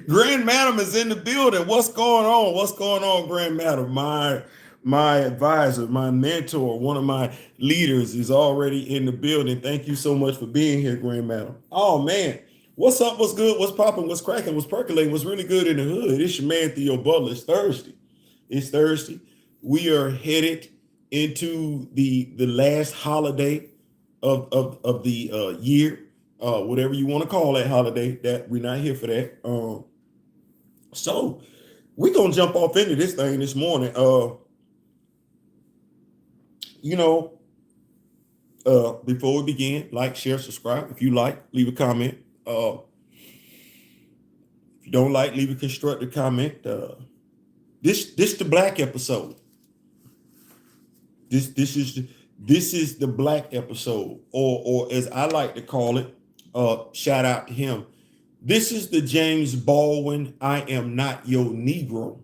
Grand Madam is in the building. What's going on? What's going on, Grand Madam? My advisor, my mentor, one of my leaders is already in the building. Thank you so much for being here, Grand Madam. Oh man, what's up? What's good? What's popping? What's cracking? What's percolating? What's really good in the hood? It's your man Theo Butler. It's Thursday. It's Thursday. We are headed into the last holiday of the year, whatever you want to call that holiday. That we're not here for that. So we're gonna jump off into this thing this morning. You know, before we begin, like, share, subscribe. If you like, leave a comment. If you don't like, leave a constructive comment. This the black episode. This is the black episode, or as I like to call it, shout out to him. This is the James Baldwin "I Am Not Your Negro"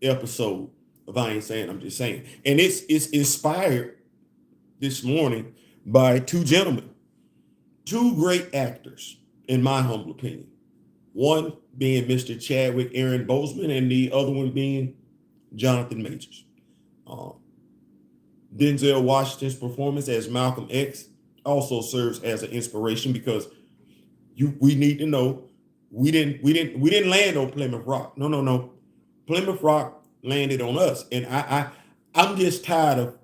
episode of I Ain't Saying, I'm Just Saying. And it's inspired this morning by two gentlemen, two great actors, in my humble opinion. One being Mr. Chadwick Aaron Boseman, and the other one being Jonathan Majors. Denzel Washington's performance as Malcolm X also serves as an inspiration, because we need to know we didn't land on Plymouth Rock. No. Plymouth Rock landed on us. And I'm just tired of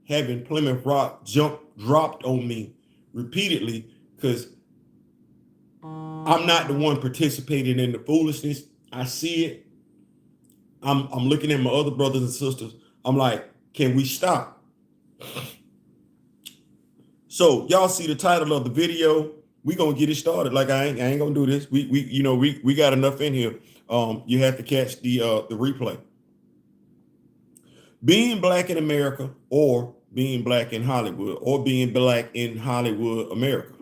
having Plymouth Rock dropped on me repeatedly, because I'm not the one participating in the foolishness. I see it. I'm looking at my other brothers and sisters. I'm like, can we stop? So y'all see the title of the video. We gonna get it started. Like, I ain't gonna do this. We got enough in here. You have to catch the replay. Being black in America, or being black in Hollywood, or being black in Hollywood, America.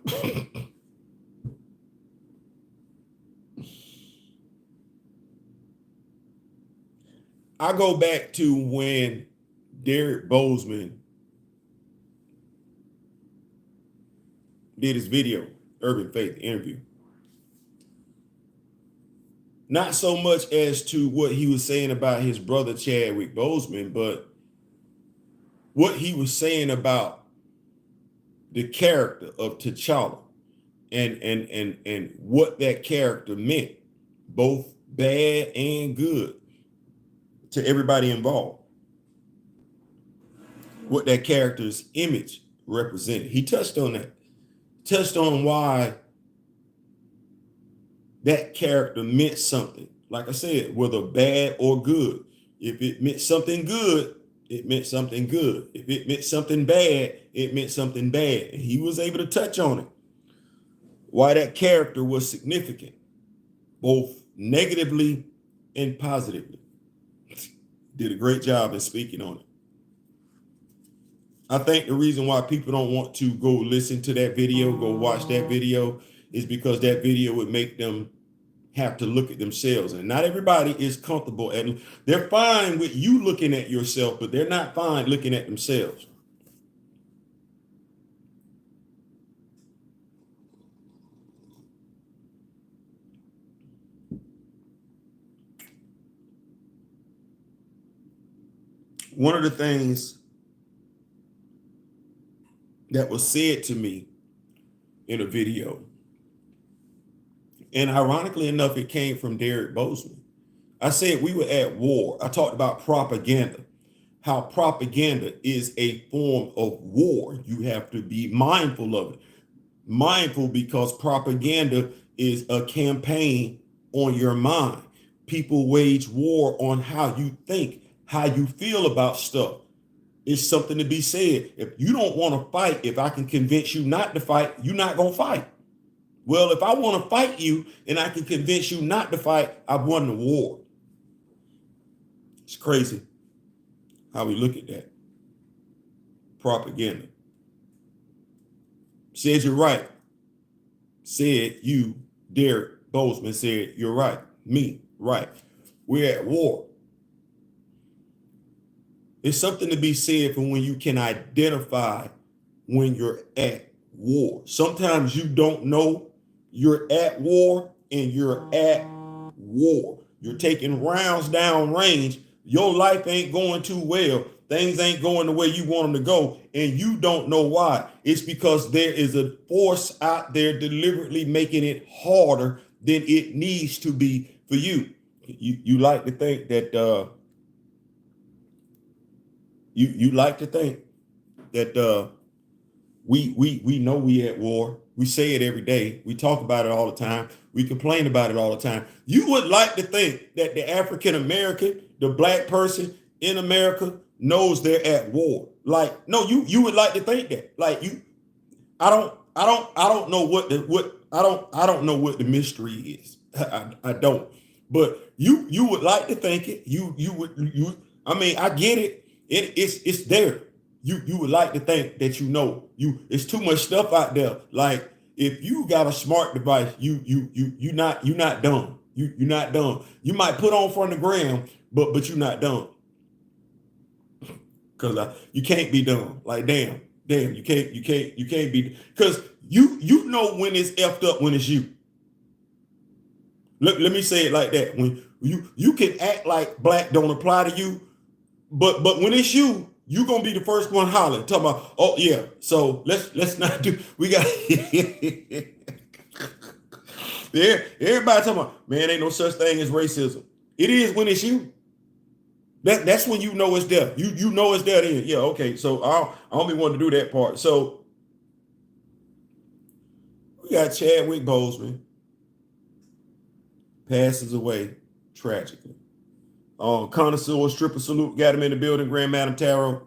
I go back to when Derek Boseman did his video, Urban Faith interview. Not so much as to what he was saying about his brother Chadwick Boseman, but what he was saying about the character of T'Challa, and what that character meant, both bad and good, to everybody involved. What that character's image represented. He touched on that. Touched on why that character meant something. Like I said, whether bad or good. If it meant something good, it meant something good. If it meant something bad, it meant something bad. And he was able to touch on it. Why that character was significant, both negatively and positively. Did a great job in speaking on it. I think the reason why people don't want to go listen to that video, go watch that video, is because that video would make them have to look at themselves. And not everybody is comfortable, and they're fine with you looking at yourself, but they're not fine looking at themselves. One of the things that was said to me in a video, and ironically enough, it came from Derek Boseman. I said we were at war. I talked about propaganda, how propaganda is a form of war. You have to be mindful of it. Mindful, because propaganda is a campaign on your mind. People wage war on how you think, how you feel about stuff. It's something to be said. If you don't want to fight, if I can convince you not to fight, you're not going to fight. Well, if I want to fight you and I can convince you not to fight, I've won the war. It's crazy how we look at that. Propaganda. Said you're right. Said you, Derek Boseman, said you're right. Me, right. We're at war. It's something to be said for when you can identify when you're at war. Sometimes you don't know You're at war and you're at war. You're taking rounds down range. Your life ain't going too well. Things ain't going the way you want them to go. And you don't know why. It's because there is a force out there deliberately making it harder than it needs to be for you. You like to think that you like to think that we know we at war. We say it every day. We talk about it all the time. We complain about it all the time. You would like to think that the African American, the black person in America knows they're at war. Like, no, you would like to think that. Like I don't know I don't know what the mystery is. I don't. But you would like to think it. I mean, I get it. It's there. You would like to think that it's too much stuff out there. Like if you got a smart device, you're not dumb. You're not dumb. You might put on from the gram, but you're not dumb. Cause you can't be dumb. Like damn, you can't be, because you know when it's effed up when it's you. Let me say it like that. When you can act like black don't apply to you, but when it's you, you gonna be the first one hollering, talking about, oh yeah, so let's not do, we got yeah, everybody talking about, man, ain't no such thing as racism. It is when it's you. That's when you know it's there. You know it's there then. Yeah, okay. So I only want to do that part. So we got Chadwick Boseman passes away tragically. Connoisseur stripper salute got him in the building. Grand Madam Tarot.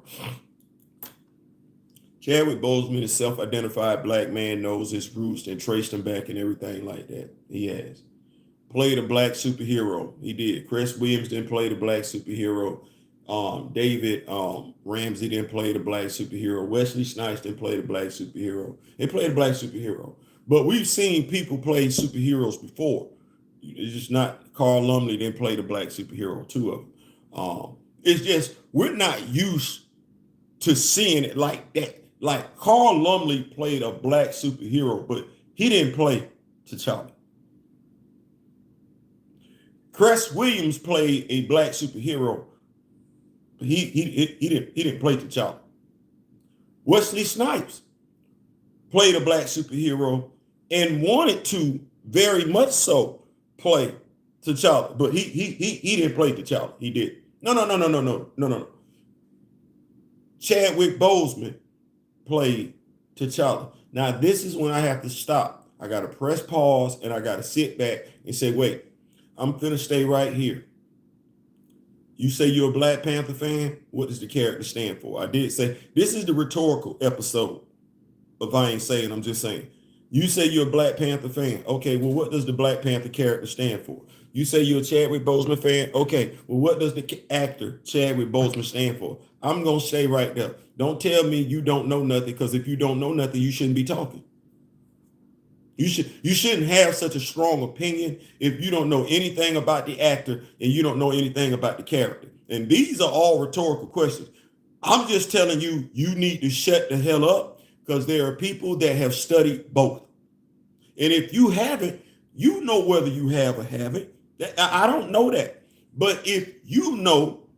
Chadwick Boseman, a self-identified black man, knows his roots and traced them back and everything like that. He has played a black superhero. He did. Chris Williams didn't play the black superhero. David Ramsey didn't play the black superhero. Wesley Snipes didn't play the black superhero. They played a black superhero. But we've seen people play superheroes before. It's just not, Carl Lumley didn't play the black superhero, two of them. It's just, we're not used to seeing it like that. Like Carl Lumley played a black superhero, but he didn't play T'Challa. Chris Williams played a black superhero, but he didn't play T'Challa. Wesley Snipes played a black superhero and wanted to very much so play T'Challa, but he didn't play T'Challa. He did. No. Chadwick Boseman played T'Challa. Now this is when I have to stop. I got to press pause and I got to sit back and say, wait, I'm gonna stay right here. You say you're a Black Panther fan. What does the character stand for? I did say this is the rhetorical episode of I ain't saying, I'm just saying. You say you're a Black Panther fan. Okay, well, what does the Black Panther character stand for? You say you're a Chadwick Boseman fan. Okay, well, what does the actor Chadwick Boseman stand for? I'm gonna stay right there. Don't tell me you don't know nothing, because if you don't know nothing, you shouldn't be talking. You shouldn't have such a strong opinion if you don't know anything about the actor and you don't know anything about the character. And these are all rhetorical questions. I'm just telling you, you need to shut the hell up, because there are people that have studied both. And if you haven't, you know whether you have or haven't. I don't know that. But if you know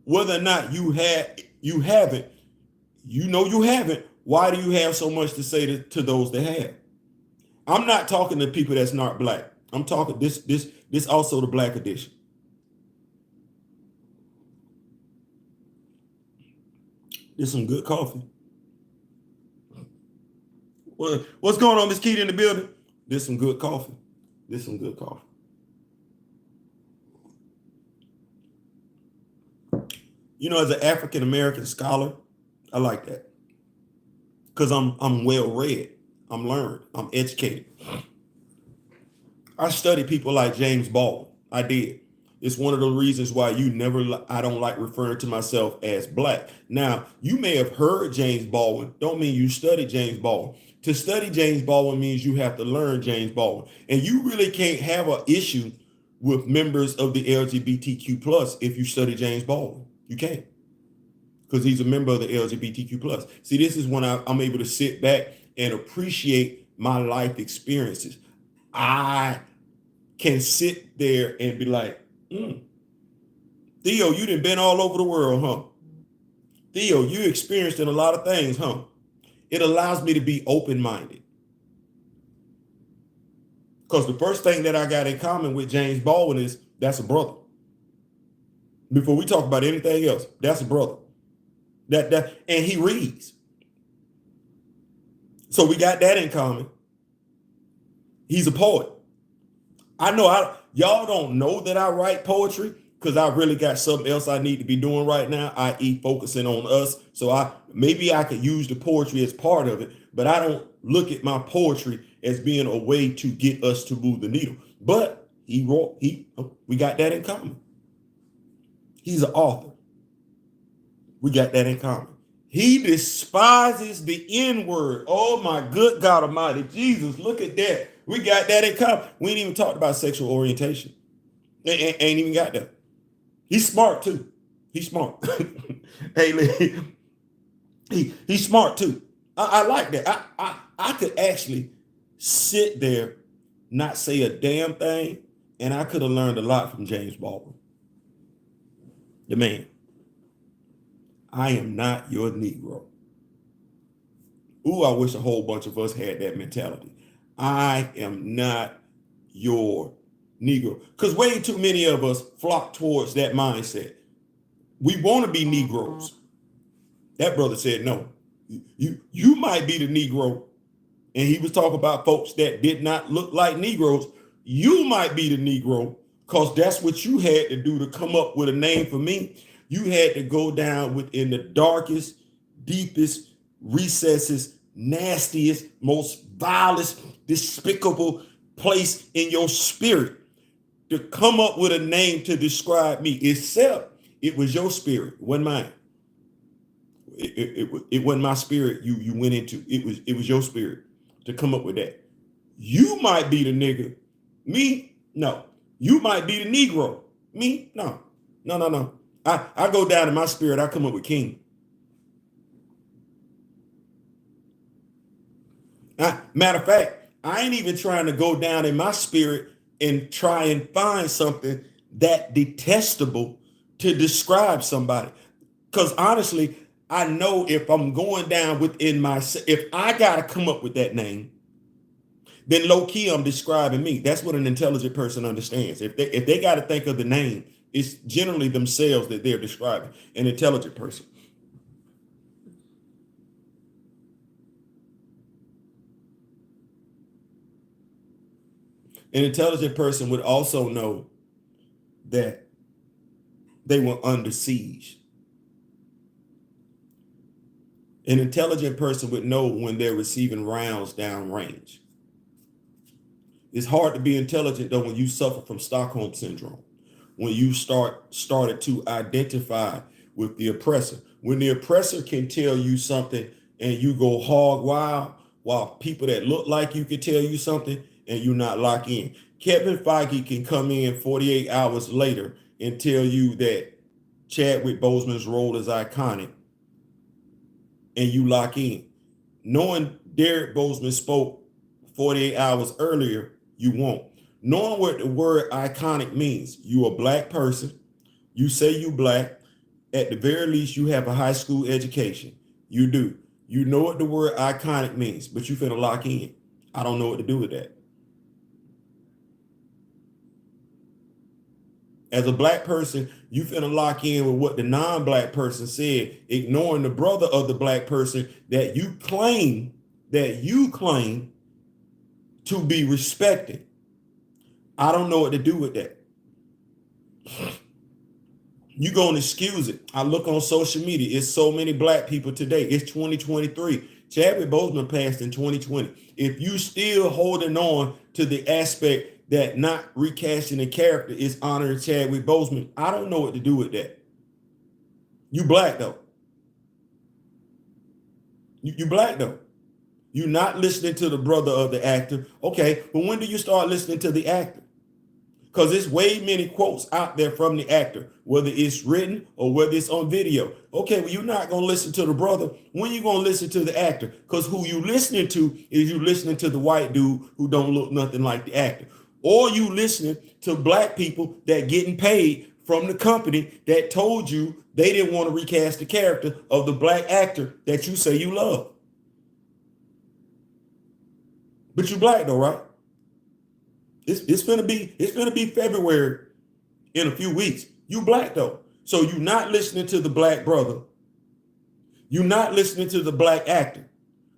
whether or not you haven't, you know you haven't, why do you have so much to say to those that have? I'm not talking to people that's not black. I'm talking this also the black edition. There's some good coffee. What's going on, Miss Keita in the building? There's some good coffee. There's some good coffee. You know, as an African American scholar, I like that, because I'm well read. I'm learned. I'm educated. I study people like James Baldwin. I did. It's one of the reasons why I don't like referring to myself as black. Now, you may have heard James Baldwin. Don't mean you study James Baldwin. To study James Baldwin means you have to learn James Baldwin. And you really can't have an issue with members of the LGBTQ plus if you study James Baldwin. You can't, because he's a member of the LGBTQ plus. See, this is when I'm able to sit back and appreciate my life experiences. I can sit there and be like, Theo, you done been all over the world, huh? Theo, you experienced in a lot of things, huh? It allows me to be open-minded. Because the first thing that I got in common with James Baldwin is that's a brother. Before we talk about anything else, that's a brother. And he reads. So we got that in common. He's a poet. I know y'all don't know that I write poetry because I really got something else I need to be doing right now, i.e. focusing on us. So maybe I could use the poetry as part of it, but I don't look at my poetry as being a way to get us to move the needle. But we got that in common. He's an author. We got that in common. He despises the N-word. Oh my good God Almighty. Jesus, look at that. We got that in common. We ain't even talked about sexual orientation. Ain't even got that. He's smart too. He's smart. Hey, he's smart too. I like that. I could actually sit there, not say a damn thing, and I could have learned a lot from James Baldwin. The man. I am not your Negro. Ooh, I wish a whole bunch of us had that mentality. I am not your Negro. Because way too many of us flock towards that mindset. We want to be Negroes. That brother said, no, you might be the Negro. And he was talking about folks that did not look like Negroes. You might be the Negro because that's what you had to do to come up with a name for me. You had to go down within the darkest, deepest recesses, nastiest, most vilest, despicable place in your spirit to come up with a name to describe me, except it was your spirit, it wasn't mine. It wasn't my spirit you went into. It was your spirit to come up with that. You might be the nigga. Me? No. You might be the Negro. Me? No. No. I go down in my spirit, I come up with King. Matter of fact, I ain't even trying to go down in my spirit and try and find something that detestable to describe somebody. Because honestly, I know if I'm going down within myself, if I got to come up with that name, then low key I'm describing me. That's what an intelligent person understands. If they got to think of the name, it's generally themselves that they're describing, an intelligent person. An intelligent person would also know that they were under siege. An intelligent person would know when they're receiving rounds downrange. It's hard to be intelligent though when you suffer from Stockholm syndrome, when you started to identify with the oppressor. When the oppressor can tell you something and you go hog wild, while people that look like you can tell you something and you not lock in. Kevin Feige can come in 48 hours later and tell you that Chadwick Boseman's role is iconic and you lock in. Knowing Derek Boseman spoke 48 hours earlier, you won't. Knowing what the word iconic means, you a black person, you say you black, at the very least you have a high school education. You do. You know what the word iconic means, but you finna lock in. I don't know what to do with that. As a black person, you finna lock in with what the non-black person said, ignoring the brother of the black person that you claim to be respected. I don't know what to do with that. You gonna excuse it. I look on social media. It's so many black people today. It's 2023. Chadwick Boseman passed in 2020. If you still holding on to the aspect that not recasting the character is honoring Chadwick Boseman, I don't know what to do with that. You black though. You black though. You're not listening to the brother of the actor. Okay, but when do you start listening to the actor? because there's way many quotes out there from the actor, whether it's written or whether it's on video. Okay, well, you're not going to listen to the brother. When you going to listen to the actor? Because who you listening to is you listening to the white dude who don't look nothing like the actor. Or you listening to black people that getting paid from the company that told you they didn't want to recast the character of the black actor that you say you love. But you black though, right? It's gonna be February in a few weeks. You black though. So you're not listening to the black brother. You're not listening to the black actor,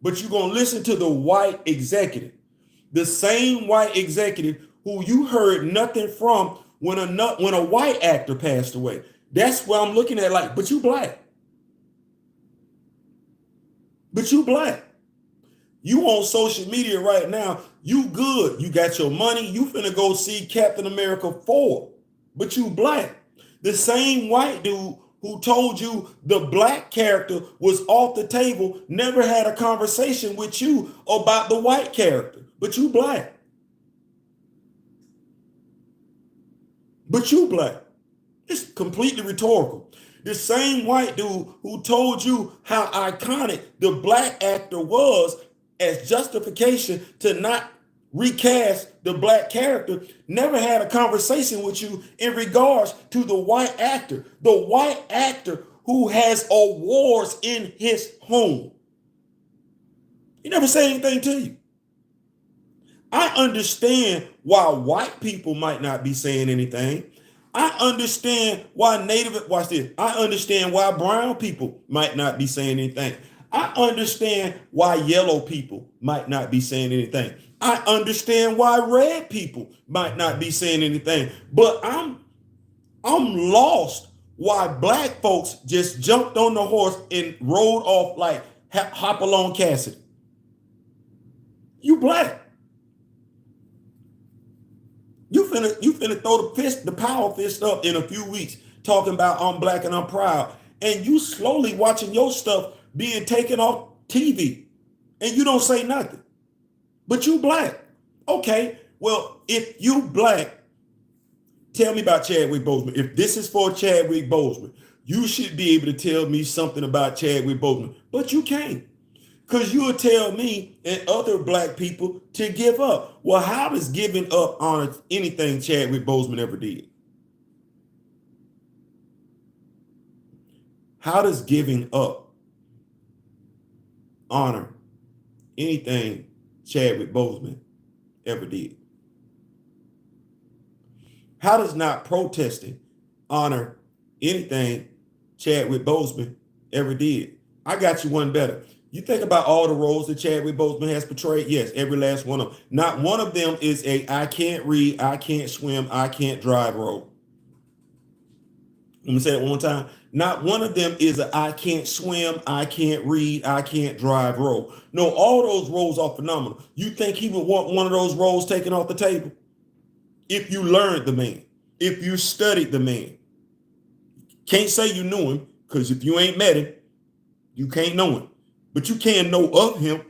but you're gonna listen to the white executive. The same white executive who you heard nothing from when a white actor passed away. That's what I'm looking at like, but you black. But you black. You on social media right now, you good. You got your money. You finna go see Captain America 4, but you black. The same white dude who told you the black character was off the table never had a conversation with you about the white character, but you black. But you black. It's completely rhetorical. The same white dude who told you how iconic the black actor was as justification to not recast the black character never had a conversation with you in regards to the white actor who has awards in his home. He never said anything to you. I understand why white people might not be saying anything. I understand why I understand why brown people might not be saying anything. I understand why yellow people might not be saying anything. I understand why red people might not be saying anything. But I'm lost why black folks just jumped on the horse and rode off like Hopalong Cassidy. You black. You finna throw the power fist up in a few weeks talking about I'm black and I'm proud. And you slowly watching your stuff being taken off TV and you don't say nothing, but you black. Okay, well, if you black, tell me about Chadwick Boseman. If this is for Chadwick Boseman, you should be able to tell me something about Chadwick Boseman, but you can't, because you'll tell me and other black people to give up. Well, how does giving up honor anything Chadwick Boseman ever did? How does giving up honor anything Chadwick Boseman ever did? How does not protesting honor anything Chadwick Boseman ever did? I got you one better. You think about all the roles that Chadwick Boseman has portrayed. Yes, every last one of them. Not one of them is a I can't read, I can't swim, I can't drive role. Let me say that one more time. Not one of them is a I can't swim, I can't read, I can't drive role. No, all those roles are phenomenal. You think he would want one of those roles taken off the table? If you learned the man, if you studied the man. Can't say you knew him, because if you ain't met him, you can't know him. But you can know of him.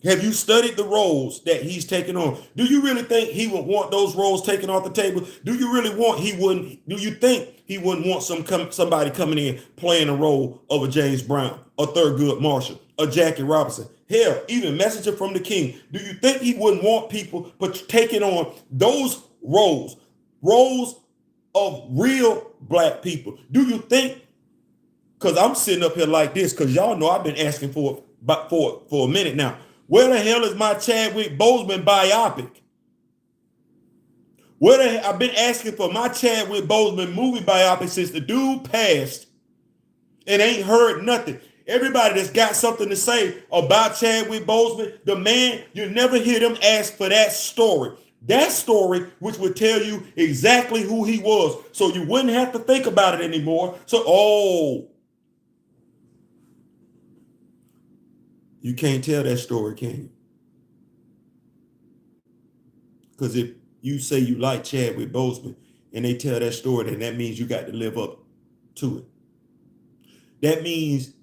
Have you studied the roles that he's taken on? Do you really think he would want those roles taken off the table? Do you think he wouldn't want somebody coming in playing a role of a James Brown, a Thurgood Marshall, a Jackie Robinson? Hell, even Messenger from the King. Do you think he wouldn't want people taking on those roles of real black people? Do you think, because I'm sitting up here like this, because y'all know I've been asking for a minute now, where the hell is my Chadwick Boseman biopic? I've been asking for my Chadwick Boseman movie biopic since the dude passed and ain't heard nothing. Everybody that's got something to say about Chadwick Boseman, the man, you never hear them ask for that story. That story, which would tell you exactly who he was, so you wouldn't have to think about it anymore. You can't tell that story, can you? Because if you say you like Chadwick Boseman and they tell that story, then that means you got to live up to it. That means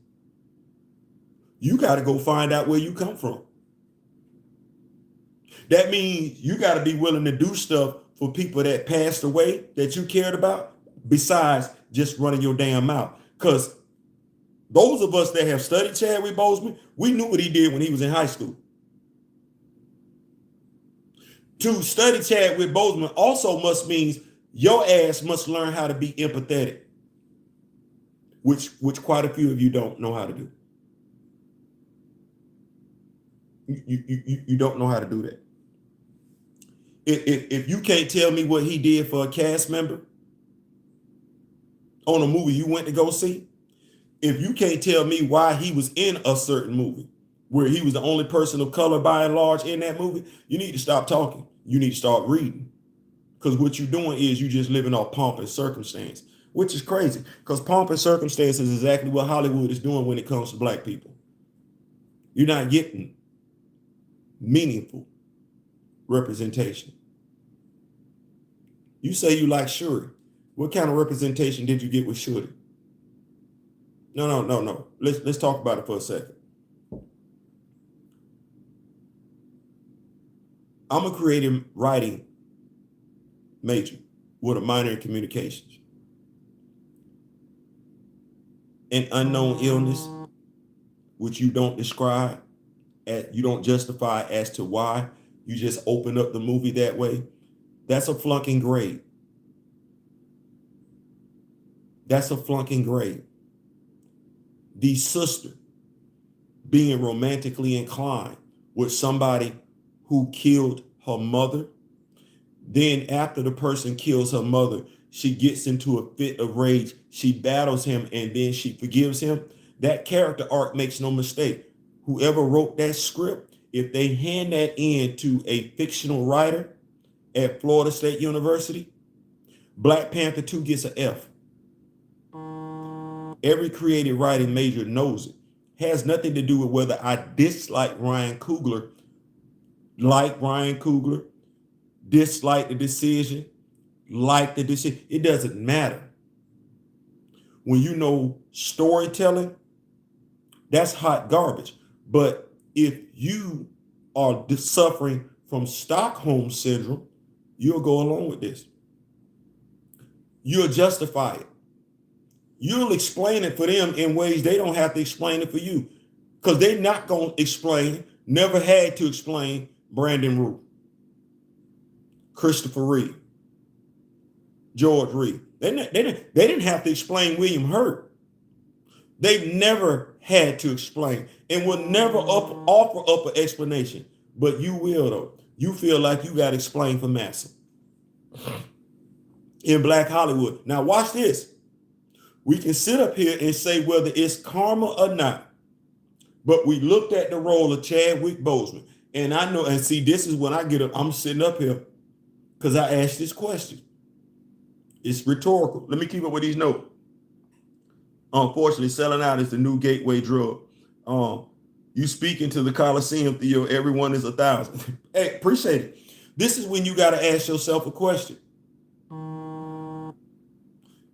you got to go find out where you come from. That means you got to be willing to do stuff for people that passed away that you cared about, besides just running your damn mouth. Because those of us that have studied Chadwick Boseman, we knew what he did when he was in high school. To study Chadwick Boseman also must means your ass must learn how to be empathetic, which quite a few of you don't know how to do. You don't know how to do that. If you can't tell me what he did for a cast member on a movie you went to go see, if you can't tell me why he was in a certain movie where he was the only person of color by and large in that movie, you need to stop talking. You need to start reading. Because what you're doing is you just living off pomp and circumstance, which is crazy. Because pomp and circumstance is exactly what Hollywood is doing when it comes to black people. You're not getting meaningful representation. You say you like Shuri. What kind of representation did you get with Shuri? No. Let's talk about it for a second. I'm a creative writing major with a minor in communications. An unknown illness, which you don't describe, you don't justify as to why, you just open up the movie that way, that's a flunking grade. That's a flunking grade. The sister being romantically inclined with somebody who killed her mother, then after the person kills her mother, she gets into a fit of rage, she battles him, and then she forgives him. That character arc makes no mistake. Whoever wrote that script, if they hand that in to a fictional writer at Florida State University, Black Panther 2 gets an F. Every creative writing major knows it. Has nothing to do with whether I dislike Ryan Coogler, like Ryan Coogler, dislike the decision, like the decision. It doesn't matter. When you know storytelling, that's hot garbage. But if you are suffering from Stockholm syndrome, you'll go along with this. You'll justify it. You'll explain it for them in ways they don't have to explain it for you, because they're not going to explain, never had to explain Brandon Root, Christopher Reeve, George Reeve. They didn't have to explain William Hurt. They've never had to explain and will never offer up an explanation. But you will, though. You feel like you got to explain for Massa in Black Hollywood. Now watch this. We can sit up here and say whether it's karma or not, but we looked at the role of Chadwick Boseman, and I know, and see, this is when I get up, I'm sitting up here because I asked this question. It's rhetorical. Let me keep up with these notes. Unfortunately, selling out is the new gateway drug. You speak into the Coliseum, Theo, everyone is 1,000. Hey, appreciate it. This is when you got to ask yourself a question.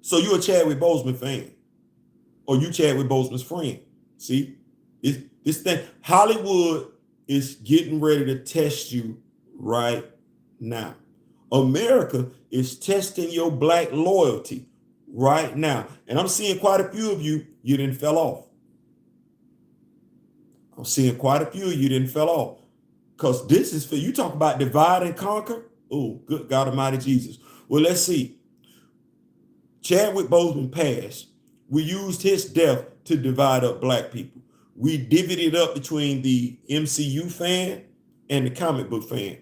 So you're a Chadwick Boseman fan, or you Chadwick Boseman's friend. See, this thing, Hollywood is getting ready to test you right now. America is testing your Black loyalty right now. And I'm seeing quite a few of you didn't fell off. I'm seeing quite a few of you didn't fell off. Because this is for, you talk about divide and conquer. Oh, good God Almighty Jesus. Well, let's see. Chadwick Boseman passed. We used his death to divide up Black people. We divvied it up between the MCU fan and the comic book fan.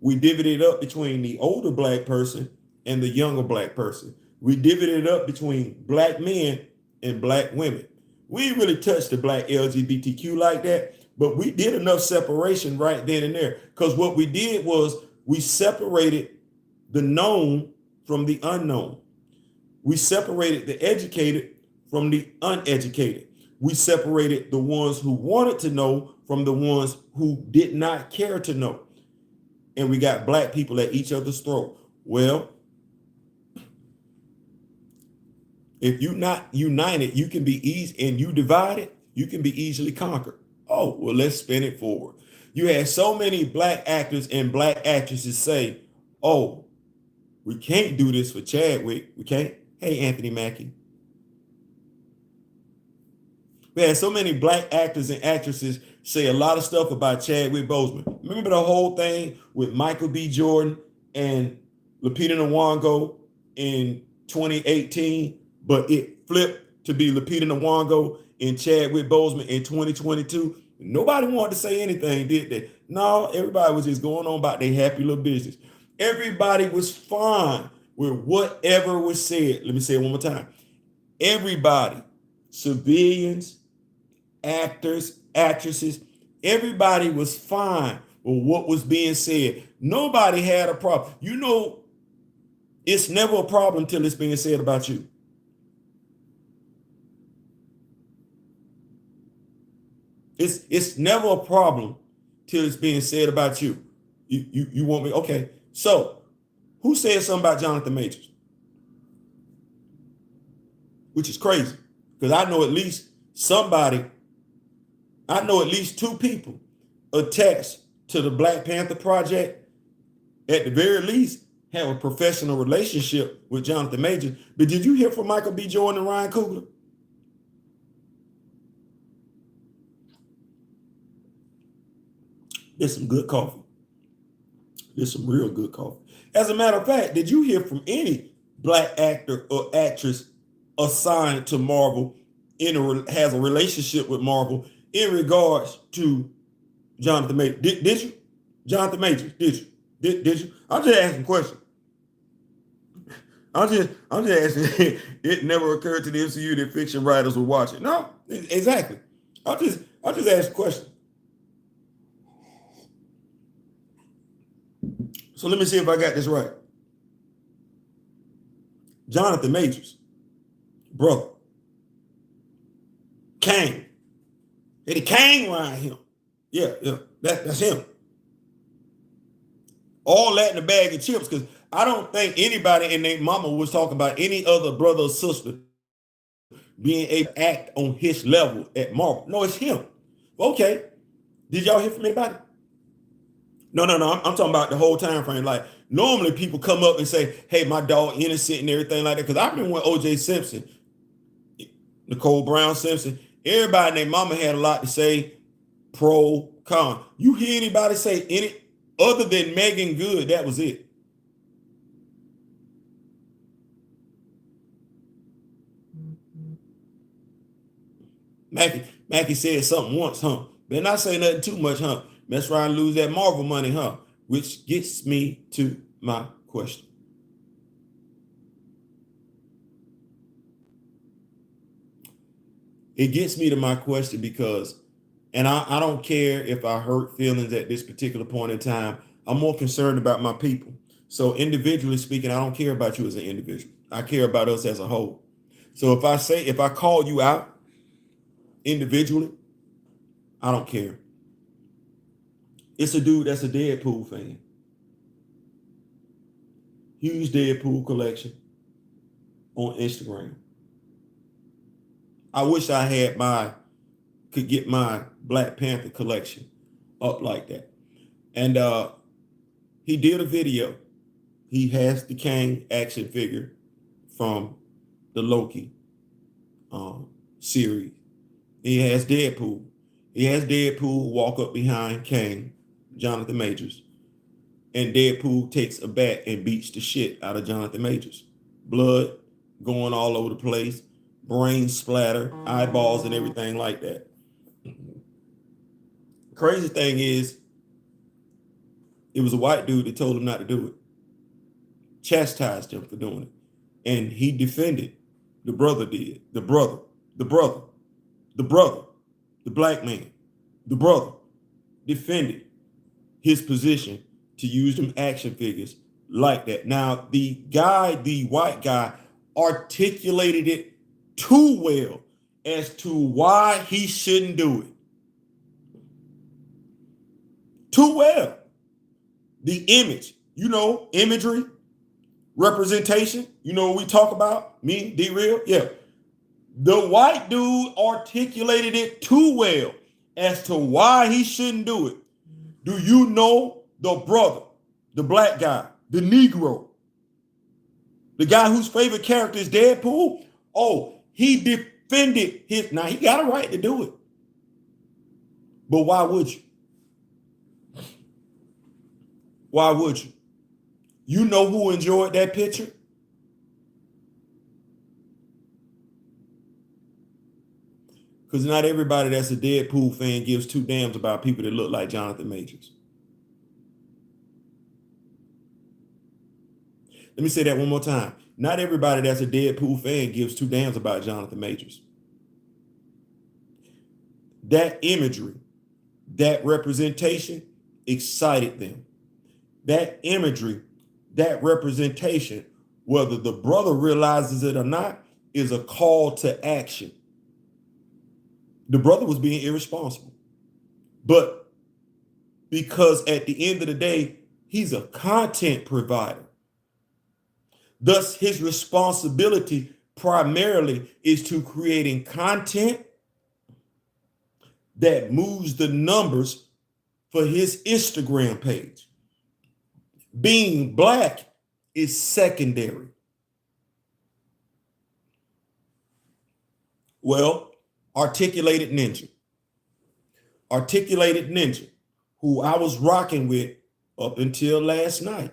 We divvied it up between the older Black person and the younger Black person. We divvied it up between Black men and Black women. We didn't really touch the Black LGBTQ like that, but we did enough separation right then and there. Because what we did was we separated the known from the unknown. We separated the educated from the uneducated. We separated the ones who wanted to know from the ones who did not care to know. And we got Black people at each other's throat. Well, if you're not united, you can be easy, and you divided, you can be easily conquered. Oh, well, let's spin it forward. You had so many black actors and black actresses say, oh, we can't do this for Chadwick. We can't. Hey, Anthony Mackie. We had so many black actors and actresses say a lot of stuff about Chadwick Boseman. Remember the whole thing with Michael B. Jordan and Lupita Nyong'o in 2018, but it flipped to be Lupita Nyong'o and Chadwick Boseman in 2022. Nobody wanted to say anything, did they? No, everybody was just going on about their happy little business. Everybody was fine with whatever was said. Let me say it one more time. Everybody, civilians, actors, actresses, everybody was fine with what was being said. Nobody had a problem. You know, it's never a problem till it's being said about you. It's never a problem till it's being said about you. You want me? Okay. So who said something about Jonathan Majors? Which is crazy. Because I know at least two people attached to the Black Panther Project, at the very least, have a professional relationship with Jonathan Majors. But did you hear from Michael B. Jordan and Ryan Coogler? There's some good coffee. There's some real good coffee. As a matter of fact, did you hear from any black actor or actress assigned to Marvel has a relationship with Marvel in regards to Jonathan Majors? Did you? Jonathan Majors, did you? Did you? I'm just asking a question. I'm just asking. It never occurred to the MCU that fiction writers would watch it. No, exactly. I'll just ask a question. So let me see if I got this right. Jonathan Majors, brother, Kang. Eddie Kang around him. Yeah, that's him. All that in a bag of chips, because I don't think anybody and their mama was talking about any other brother or sister being able to act on his level at Marvel. No, it's him. Okay. Did y'all hear from anybody? No. I'm talking about the whole time frame. Like, normally people come up and say, hey, my dog innocent and everything like that. Because I remember when O.J. Simpson, Nicole Brown Simpson, everybody and their mama had a lot to say, pro, con. You hear anybody say any other than Megan Good? That was it. Mackie said something once, huh? Better not say nothing too much, huh? Let's try and lose that Marvel money, huh? Which gets me to my question. It gets me to my question because, and I don't care if I hurt feelings at this particular point in time. I'm more concerned about my people. So individually speaking, I don't care about you as an individual. I care about us as a whole. So if I call you out individually, I don't care. It's a dude that's a Deadpool fan. Huge Deadpool collection on Instagram. I wish I could get my Black Panther collection up like that. And he did a video. He has the Kang action figure from the Loki series. He has Deadpool. He has Deadpool walk up behind Kang, Jonathan Majors, and Deadpool takes a bat and beats the shit out of Jonathan Majors. Blood going all over the place, brain splatter, eyeballs and everything like that. Crazy thing is, it was a white dude that told him not to do it. Chastised him for doing it. And he defended. The brother did. The black man, the brother, defended his position to use them action figures like that. Now, the white guy, articulated it too well as to why he shouldn't do it. Too well. The image, imagery, representation, what we talk about, me, D-Real, yeah. The white dude articulated it too well as to why he shouldn't do it. Do you know the brother, the black guy, the Negro, the guy whose favorite character is Deadpool? Oh, he defended his. Now, he got a right to do it. But why would you? Why would you? You know who enjoyed that picture? Because not everybody that's a Deadpool fan gives two damns about people that look like Jonathan Majors. Let me say that one more time. Not everybody that's a Deadpool fan gives two damns about Jonathan Majors. That imagery, that representation excited them. That imagery, that representation, whether the brother realizes it or not, is a call to action. The brother was being irresponsible. But because at the end of the day, he's a content provider. Thus, his responsibility primarily is to creating content that moves the numbers for his Instagram page. Being black is secondary. Well, Articulated Ninja, who I was rocking with up until last night.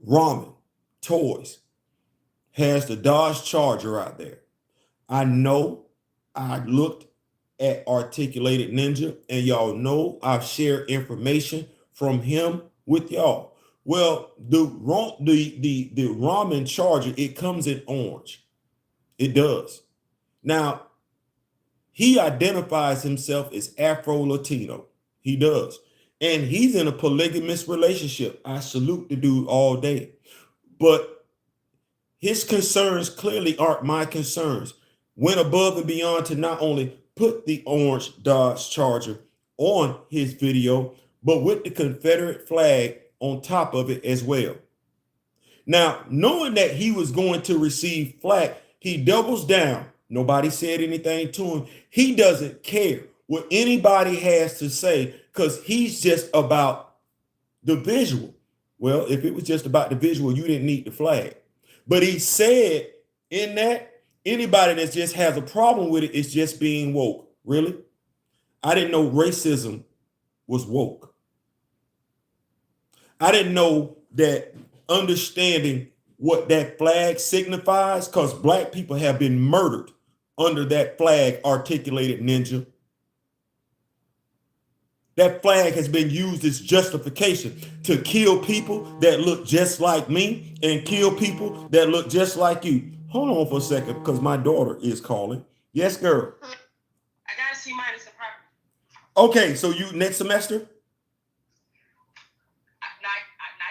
Ramen Toys has the Dodge Charger out there. I know I looked at Articulated Ninja, and y'all know I've shared information from him with y'all. Well, the ramen charger, it comes in orange. It does. Now, he identifies himself as Afro-Latino. He does. And he's in a polygamous relationship. I salute the dude all day. But his concerns clearly aren't my concerns. Went above and beyond to not only put the orange Dodge Charger on his video, but with the Confederate flag on top of it as well. Now, knowing that he was going to receive flack, he doubles down. Nobody said anything to him. He doesn't care what anybody has to say because he's just about the visual. Well, if it was just about the visual, you didn't need the flag. But he said in that, anybody that just has a problem with it is just being woke. Really? I didn't know racism was woke. I didn't know that understanding what that flag signifies, because black people have been murdered under that flag, Articulated Ninja. That flag has been used as justification to kill people that look just like me and kill people that look just like you. Hold on for a second, because my daughter is calling. Yes, girl. I got a C- in property. Okay, so you next semester? Not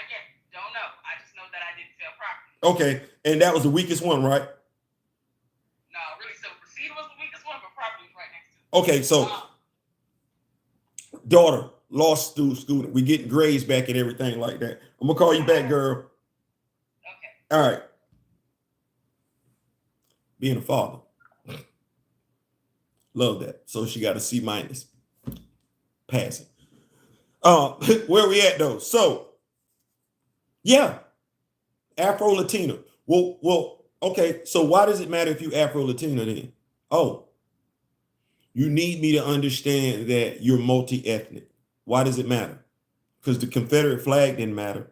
yet. Don't know. I just know that I didn't fail property. Okay, and that was the weakest one, right? No, really. So procedure was the weakest one, but property was right next to it. Okay, so daughter, law student, we getting grades back and everything like that. I'm gonna call you back, girl. Okay. All right. Being a father, love that. So she got a C-, passing. Where we at though? So, yeah, Afro-Latino. Well, okay. So why does it matter if you Afro-Latino then? Oh, you need me to understand that you're multi-ethnic. Why does it matter? Because the Confederate flag didn't matter.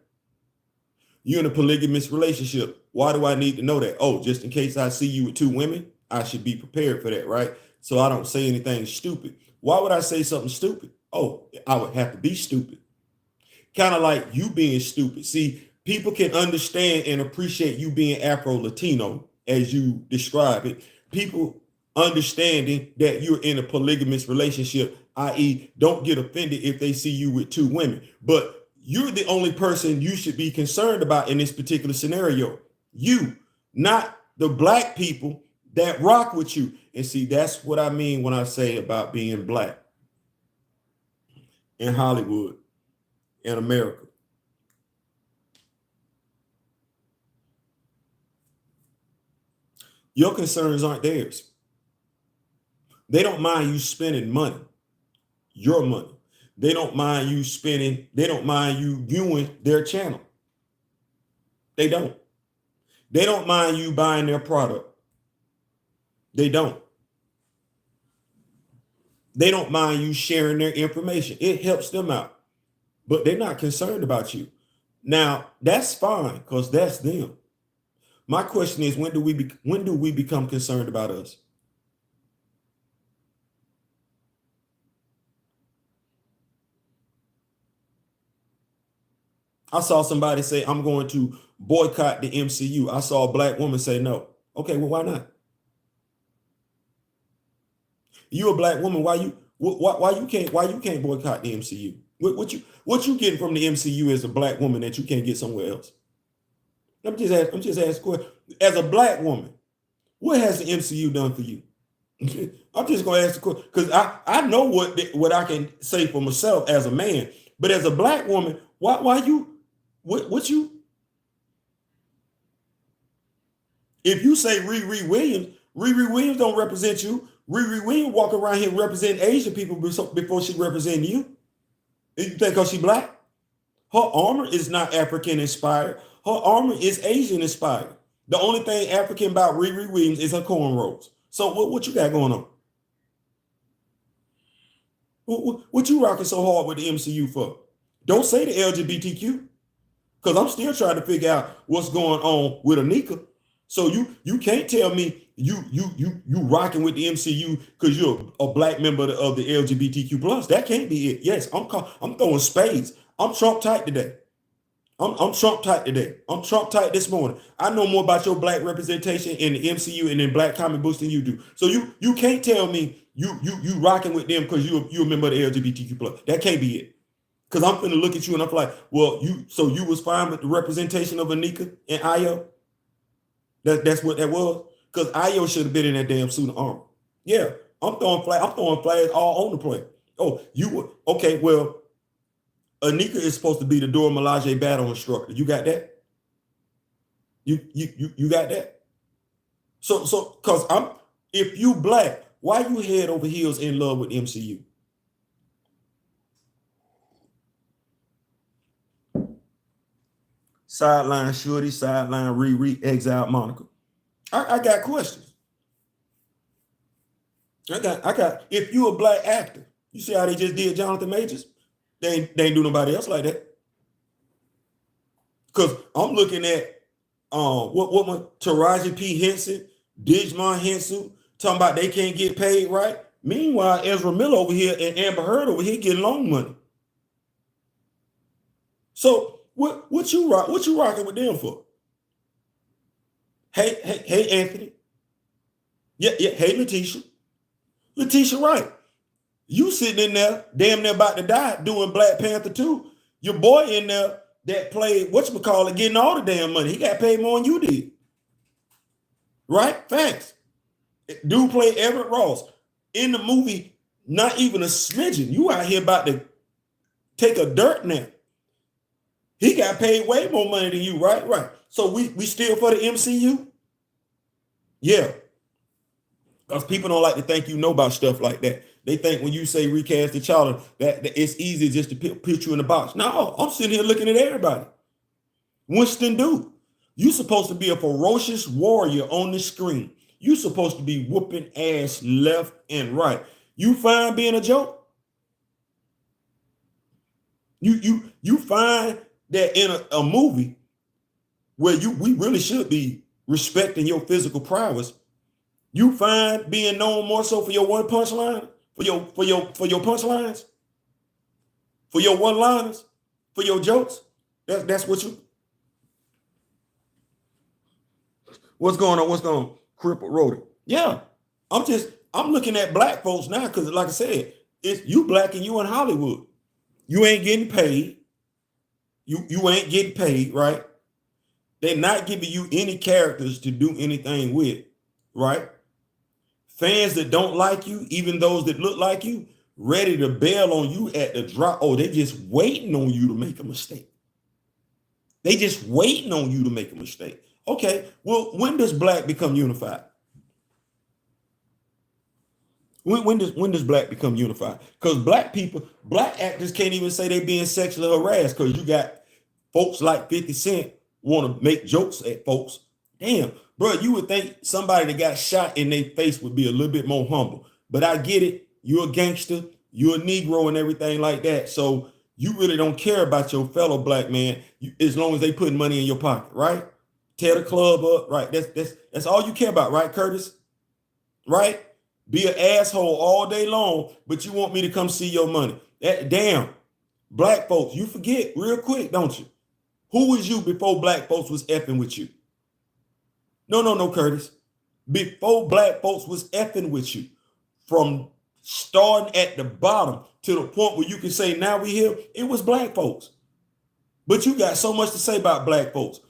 You're in a polygamous relationship. Why do I need to know that? Oh, just in case I see you with two women, I should be prepared for that, right? So I don't say anything stupid. Why would I say something stupid? Oh, I would have to be stupid. Kind of like you being stupid. See, people can understand and appreciate you being Afro-Latino as you describe it. People understanding that you're in a polygamous relationship, i.e., don't get offended if they see you with two women. But you're the only person you should be concerned about in this particular scenario. You, not the black people that rock with you. And see, that's what I mean when I say about being black in Hollywood, in America. Your concerns aren't theirs. They don't mind you spending money, your money. They don't mind you spending, they don't mind you viewing their channel. They don't. They don't mind you buying their product. They don't. They don't mind you sharing their information. It helps them out. But they're not concerned about you. Now, that's fine because that's them. My question is, when do we become concerned about us? I saw somebody say, I'm going to boycott the MCU. I saw a black woman say no. Okay, well, why not? You a black woman, why you can't boycott the MCU? What you getting from the MCU as a black woman that you can't get somewhere else? I'm just asking a question. As a black woman, what has the MCU done for you? I'm just gonna ask the question because I know what I can say for myself as a man, but as a black woman, why you what you if you say Riri Williams don't represent you. Riri Williams walk around here representing Asian people before she represent you. You think because she black? Her armor is not African inspired. Her armor is Asian inspired. The only thing African about Riri Williams is her cornrows. So what you got going on? What you rocking so hard with the MCU for? Don't say the LGBTQ, because I'm still trying to figure out what's going on with Anika. So you can't tell me you rocking with the MCU because you're a black member of the LGBTQ plus. That can't be it. Yes, I'm throwing spades. I'm Trump tight today. I'm Trump tight today. I'm Trump tight this morning. I know more about your black representation in the MCU and in black comic books than you do. So you can't tell me you rocking with them because you a member of the LGBTQ plus. That can't be it. Because I'm gonna look at you and I'm like, well, you was fine with the representation of Anika and Ayo. That's what that was. Because Ayo should have been in that damn suit of armor. Yeah, I'm throwing flags all on the play. Oh, you were okay. Well, Anika is supposed to be the Dora Milaje battle instructor. You got that? You got that? So because if you black, why you head over heels in love with MCU? Sideline Shorty, sideline Riri, exiled Monica. I got questions. I got. If you a black actor, you see how they just did Jonathan Majors? They ain't do nobody else like that. Because I'm looking at what Taraji P. Henson, Digimon Henson, talking about they can't get paid right. Meanwhile, Ezra Miller over here and Amber Heard over here getting loan money. So what you rocking with them for? Hey, Anthony. Yeah, hey, Letitia Wright. You sitting in there, damn near about to die, doing Black Panther 2. Your boy in there that played, whatchamacallit, getting all the damn money. He got paid more than you did. Right? Facts. Dude played Everett Ross. In the movie, not even a smidgen. You out here about to take a dirt nap. He got paid way more money than you, right? Right. So we still for the MCU? Yeah. Because people don't like to think you know about stuff like that. They think when you say recast T'Challa, that it's easy just to put you in the box. No, I'm sitting here looking at everybody. Winston Duke, you supposed to be a ferocious warrior on the screen. You supposed to be whooping ass left and right. You find being a joke? You find that in a movie where we really should be respecting your physical prowess, you find being known more so for your one punchline, for your punchlines, for your one-liners, for your jokes. That's what you. What's going on? What's going on? Crippled Rhoda. Yeah, I'm looking at black folks now because, like I said, it's you black and you in Hollywood. You ain't getting paid. You ain't getting paid, right? They're not giving you any characters to do anything with, right? Fans that don't like you, even those that look like you, ready to bail on you at the drop. Oh, they just waiting on you to make a mistake. They just waiting on you to make a mistake. Okay, well, when does black become unified? When does black become unified? Because black actors can't even say they being sexually harassed because you got folks like 50 Cent want to make jokes at folks. Damn, bro, you would think somebody that got shot in their face would be a little bit more humble. But I get it. You're a gangster, you're a Negro and everything like that. So you really don't care about your fellow black man as long as they put money in your pocket, right? Tear the club up, right? That's all you care about, right, Curtis? Right? Be an asshole all day long, but you want me to come see your money. Damn, black folks, you forget real quick, don't you? Who was you before black folks was effing with you? No, Curtis. Before black folks was effing with you, from starting at the bottom to the point where you can say now we here, it was black folks. But you got so much to say about black folks.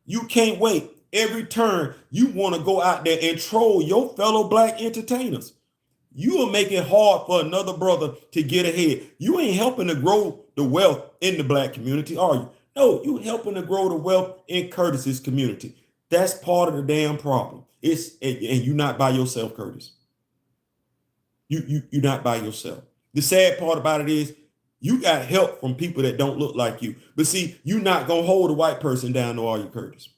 You can't wait. Every turn, you want to go out there and troll your fellow black entertainers. You will make it hard for another brother to get ahead. You ain't helping to grow the wealth in the black community, are you? No, you helping to grow the wealth in Curtis's community. That's part of the damn problem. And you're not by yourself, Curtis. You're not by yourself. The sad part about it is you got help from people that don't look like you. But see, you're not gonna hold a white person down, no, are you, Curtis?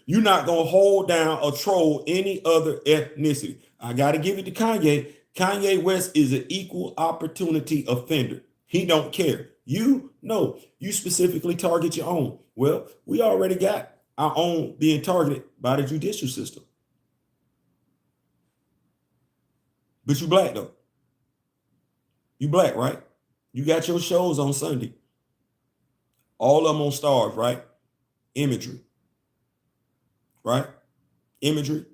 You're not gonna hold down or troll any other ethnicity. I gotta give it to Kanye. Kanye West is an equal opportunity offender. He don't care. You specifically target your own. Well, we already got our own being targeted by the judicial system. But you black though. You black, right? You got your shows on Sunday. All of them on Stars, right? Imagery. Right? Imagery.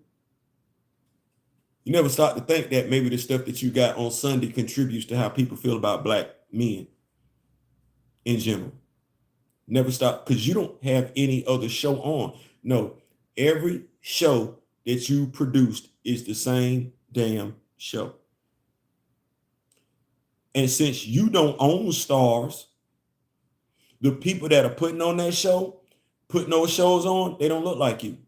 You never start to think that maybe the stuff that you got on Sunday contributes to how people feel about black men in general. Never stop, because you don't have any other show on. No, every show that you produced is the same damn show. And since you don't own Stars, the people that are putting on that show, putting those shows on, they don't look like you.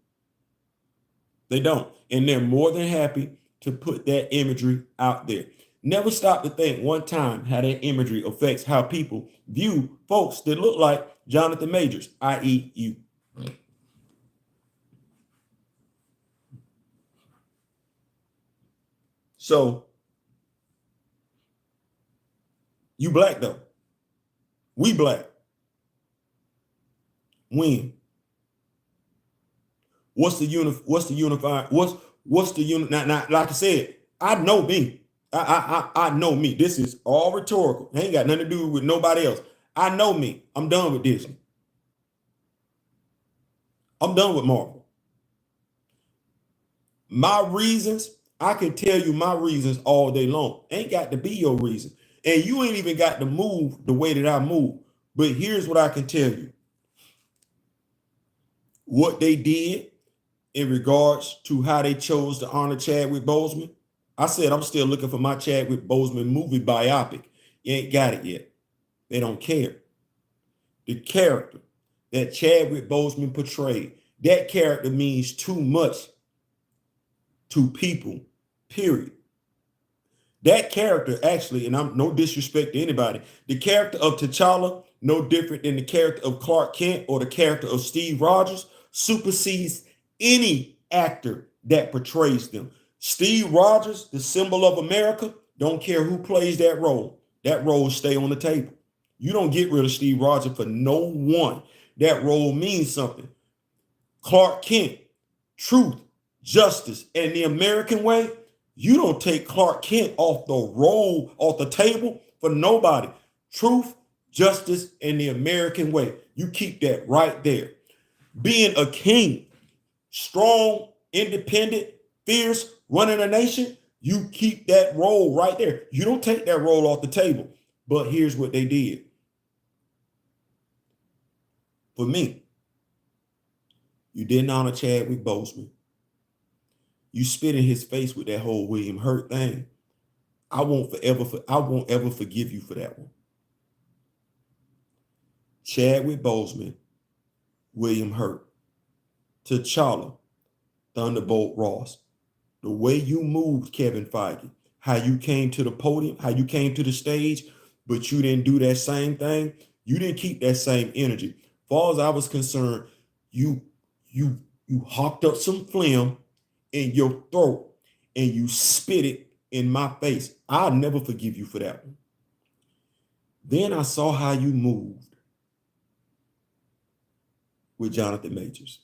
They don't. And they're more than happy to put that imagery out there. Never stop to think one time how that imagery affects how people view folks that look like Jonathan Majors, i.e. you. So you black though. We black. When? What's the unifying? What's the unit? Now, like I said, I know me. I know me. This is all rhetorical. It ain't got nothing to do with nobody else. I know me. I'm done with Disney. I'm done with Marvel. My reasons, I can tell you my reasons all day long. Ain't got to be your reason. And you ain't even got to move the way that I move. But here's what I can tell you. What they did in regards to how they chose to honor Chadwick Boseman. I said I'm still looking for my Chadwick Boseman movie biopic. You ain't got it yet. They don't care. The character that Chadwick Boseman portrayed, that character means too much to people, period. That character actually, and I'm no disrespect to anybody, the character of T'Challa, no different than the character of Clark Kent or the character of Steve Rogers, supersedes any actor that portrays them. Steve Rogers, the symbol of America, don't care who plays that role. That role stay on the table. You don't get rid of Steve Rogers for no one. That role means something. Clark Kent, truth, justice, and the American way, you don't take Clark Kent off the table for nobody. Truth, justice, and the American way. You keep that right there. Being a king, strong, independent, fierce, running a nation, you keep that role right there. You don't take that role off the table. But here's what they did. For me, you didn't honor Chadwick Boseman. You spit in his face with that whole William Hurt thing. I won't ever forgive you for that one. Chadwick Boseman, William Hurt, T'Challa, Thunderbolt Ross. The way you moved, Kevin Feige, how you came to the podium, how you came to the stage, but you didn't do that same thing. You didn't keep that same energy. As far as I was concerned, you you you hopped up some phlegm in your throat and you spit it in my face. I'll never forgive you for that one. Then I saw how you moved with Jonathan Majors.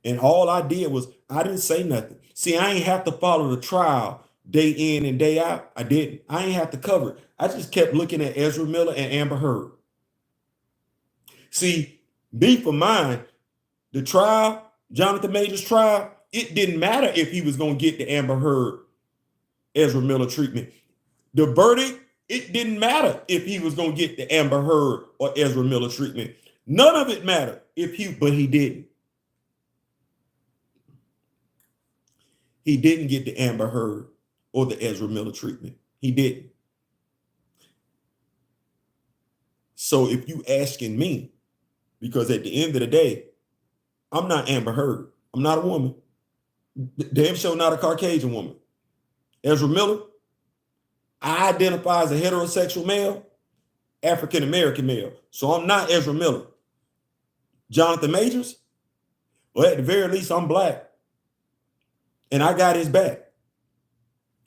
And all I did was I didn't say nothing. See, I ain't have to follow the trial day in and day out. I didn't. I ain't have to cover it. I just kept looking at Ezra Miller and Amber Heard. See, me for mine, the trial, Jonathan Majors trial, it didn't matter if he was going to get the Amber Heard, Ezra Miller treatment. The verdict, it didn't matter if he was going to get the Amber Heard or Ezra Miller treatment. None of it mattered but he didn't. He didn't get the Amber Heard or the Ezra Miller treatment. He didn't. So if you asking me, because at the end of the day, I'm not Amber Heard. I'm not a woman. Damn sure not a Caucasian woman. Ezra Miller, I identify as a heterosexual male, African-American male. So I'm not Ezra Miller. Jonathan Majors, well, at the very least, I'm black. And I got his back.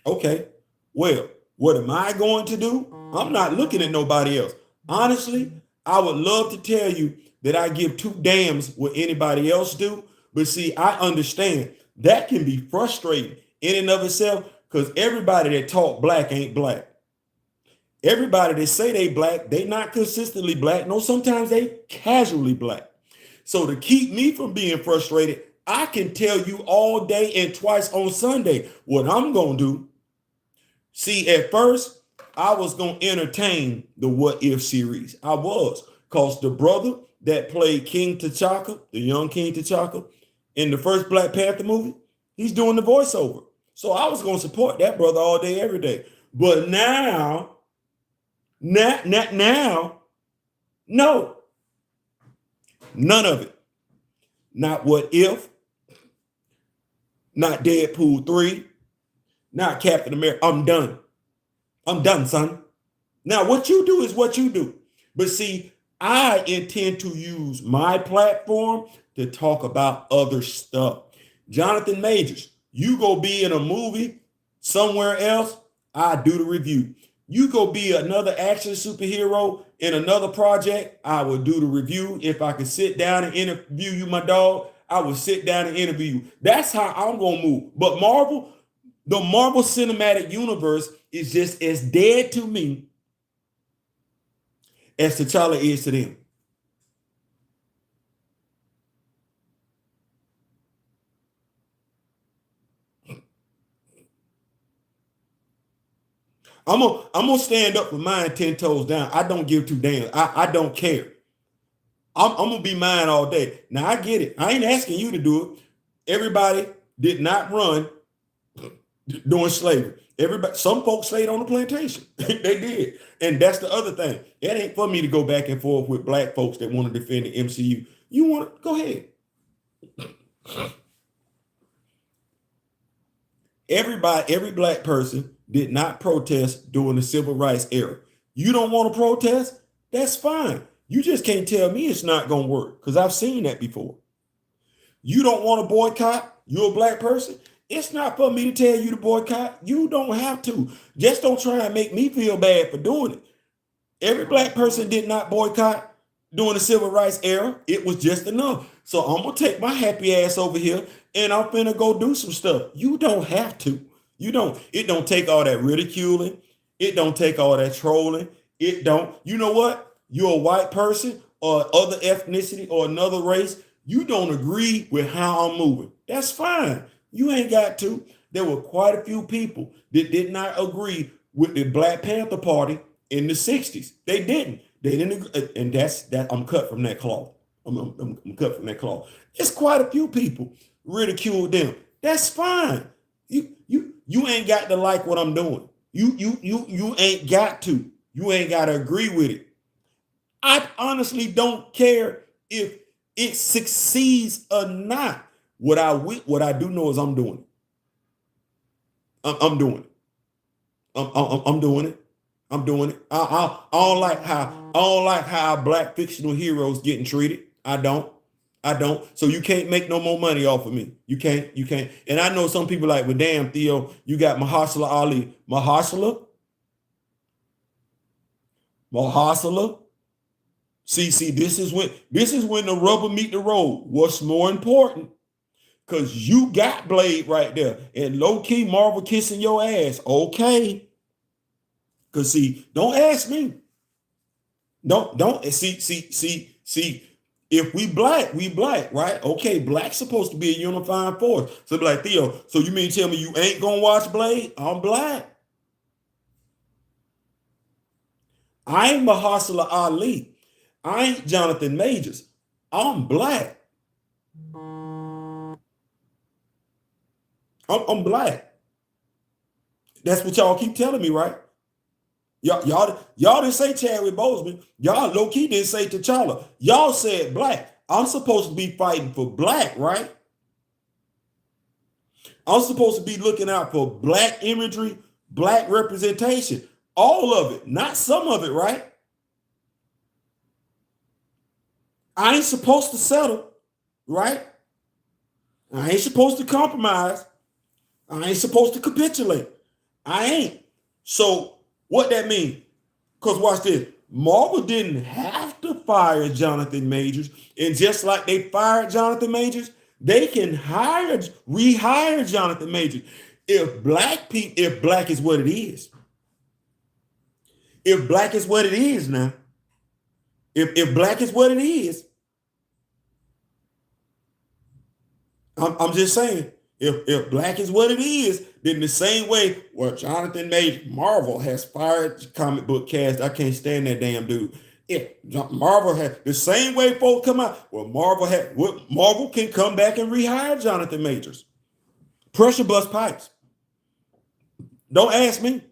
Okay, well, what am I going to do? I'm not looking at nobody else. Honestly, I would love to tell you that I give two damns what anybody else do. But see, I understand that can be frustrating in and of itself because everybody that talk black ain't black. Everybody that say they black, they not consistently black. No, sometimes they casually black. So to keep me from being frustrated, I can tell you all day and twice on Sunday what I'm going to do. See, at first, I was going to entertain the What If series. I was, because the brother that played King T'Chaka, the young King T'Chaka, in the first Black Panther movie, he's doing the voiceover. So I was going to support that brother all day, every day. But now, no, none of it. Not What If, not Deadpool 3, not Captain America. I'm done. I'm done, son. Now, what you do is what you do. But see, I intend to use my platform to talk about other stuff. Jonathan Majors, you go be in a movie somewhere else, I do the review. You go be another action superhero in another project, I will do the review. If I could sit down and interview you, my dog, I will sit down and interview you. That's how I'm going to move. But the Marvel Cinematic Universe is just as dead to me as T'Challa is to them. I'm gonna stand up for mine 10 toes down. I don't give two damns. I don't care. I'm gonna be mine all day. Now I get it. I ain't asking you to do it. Everybody did not run during slavery. Some folks stayed on the plantation. They did. And that's the other thing. It ain't for me to go back and forth with black folks that want to defend the MCU. You want to go ahead. Every black person did not protest during the civil rights era. You don't want to protest? That's fine. You just can't tell me it's not going to work because I've seen that before. You don't want to boycott? You're a black person? It's not for me to tell you to boycott. You don't have to. Just don't try and make me feel bad for doing it. Every black person did not boycott during the civil rights era. It was just enough. So I'm going to take my happy ass over here and I'm finna go do some stuff. You don't have to. It don't take all that ridiculing. It don't take all that trolling. It don't. You know what? You're a white person or other ethnicity or another race. You don't agree with how I'm moving. That's fine. You ain't got to. There were quite a few people that did not agree with the Black Panther Party in the 60s. They didn't. They didn't agree. And that's that. I'm cut from that cloth. I'm cut from that cloth. It's quite a few people ridiculed them. That's fine. You ain't got to like what I'm doing. You ain't got to. You ain't got to agree with it. I honestly don't care if it succeeds or not. What I do know is I'm doing it. I'm doing it. I'm doing it. I'm doing it. I don't like how black fictional heroes getting treated. I don't. I don't. So you can't make no more money off of me. You can't. You can't. And I know some people like, well, damn, Theo, you got Mahershala Ali. Mahershala. See, this is when the rubber meet the road. What's more important? Because you got Blade right there. And low-key Marvel kissing your ass. Okay. Because see, don't ask me. Don't see. If we black, right? Okay, black's supposed to be a unifying force. So be like, Theo, so you mean tell me you ain't gonna watch Blade? I'm black. I ain't Mahershala Ali. I ain't Jonathan Majors. I'm black. I'm black. That's what y'all keep telling me, right? Y'all didn't say Chadwick Boseman. Y'all low-key didn't say T'Challa. Y'all said black. I'm supposed to be fighting for black, right? I'm supposed to be looking out for black imagery, black representation. All of it, not some of it, right? I ain't supposed to settle, right? I ain't supposed to compromise. I ain't supposed to capitulate. I ain't. So what that mean? Because watch this. Marvel didn't have to fire Jonathan Majors. And just like they fired Jonathan Majors, they can rehire Jonathan Majors. If black is what it is. If black is what it is now. If black is what it is, I'm just saying, if black is what it is, then the same way, well, Jonathan Majors, Marvel has fired comic book cast. I can't stand that damn dude. If Marvel has the same way folks come out, well, Marvel can come back and rehire Jonathan Majors. Pressure bust pipes. Don't ask me.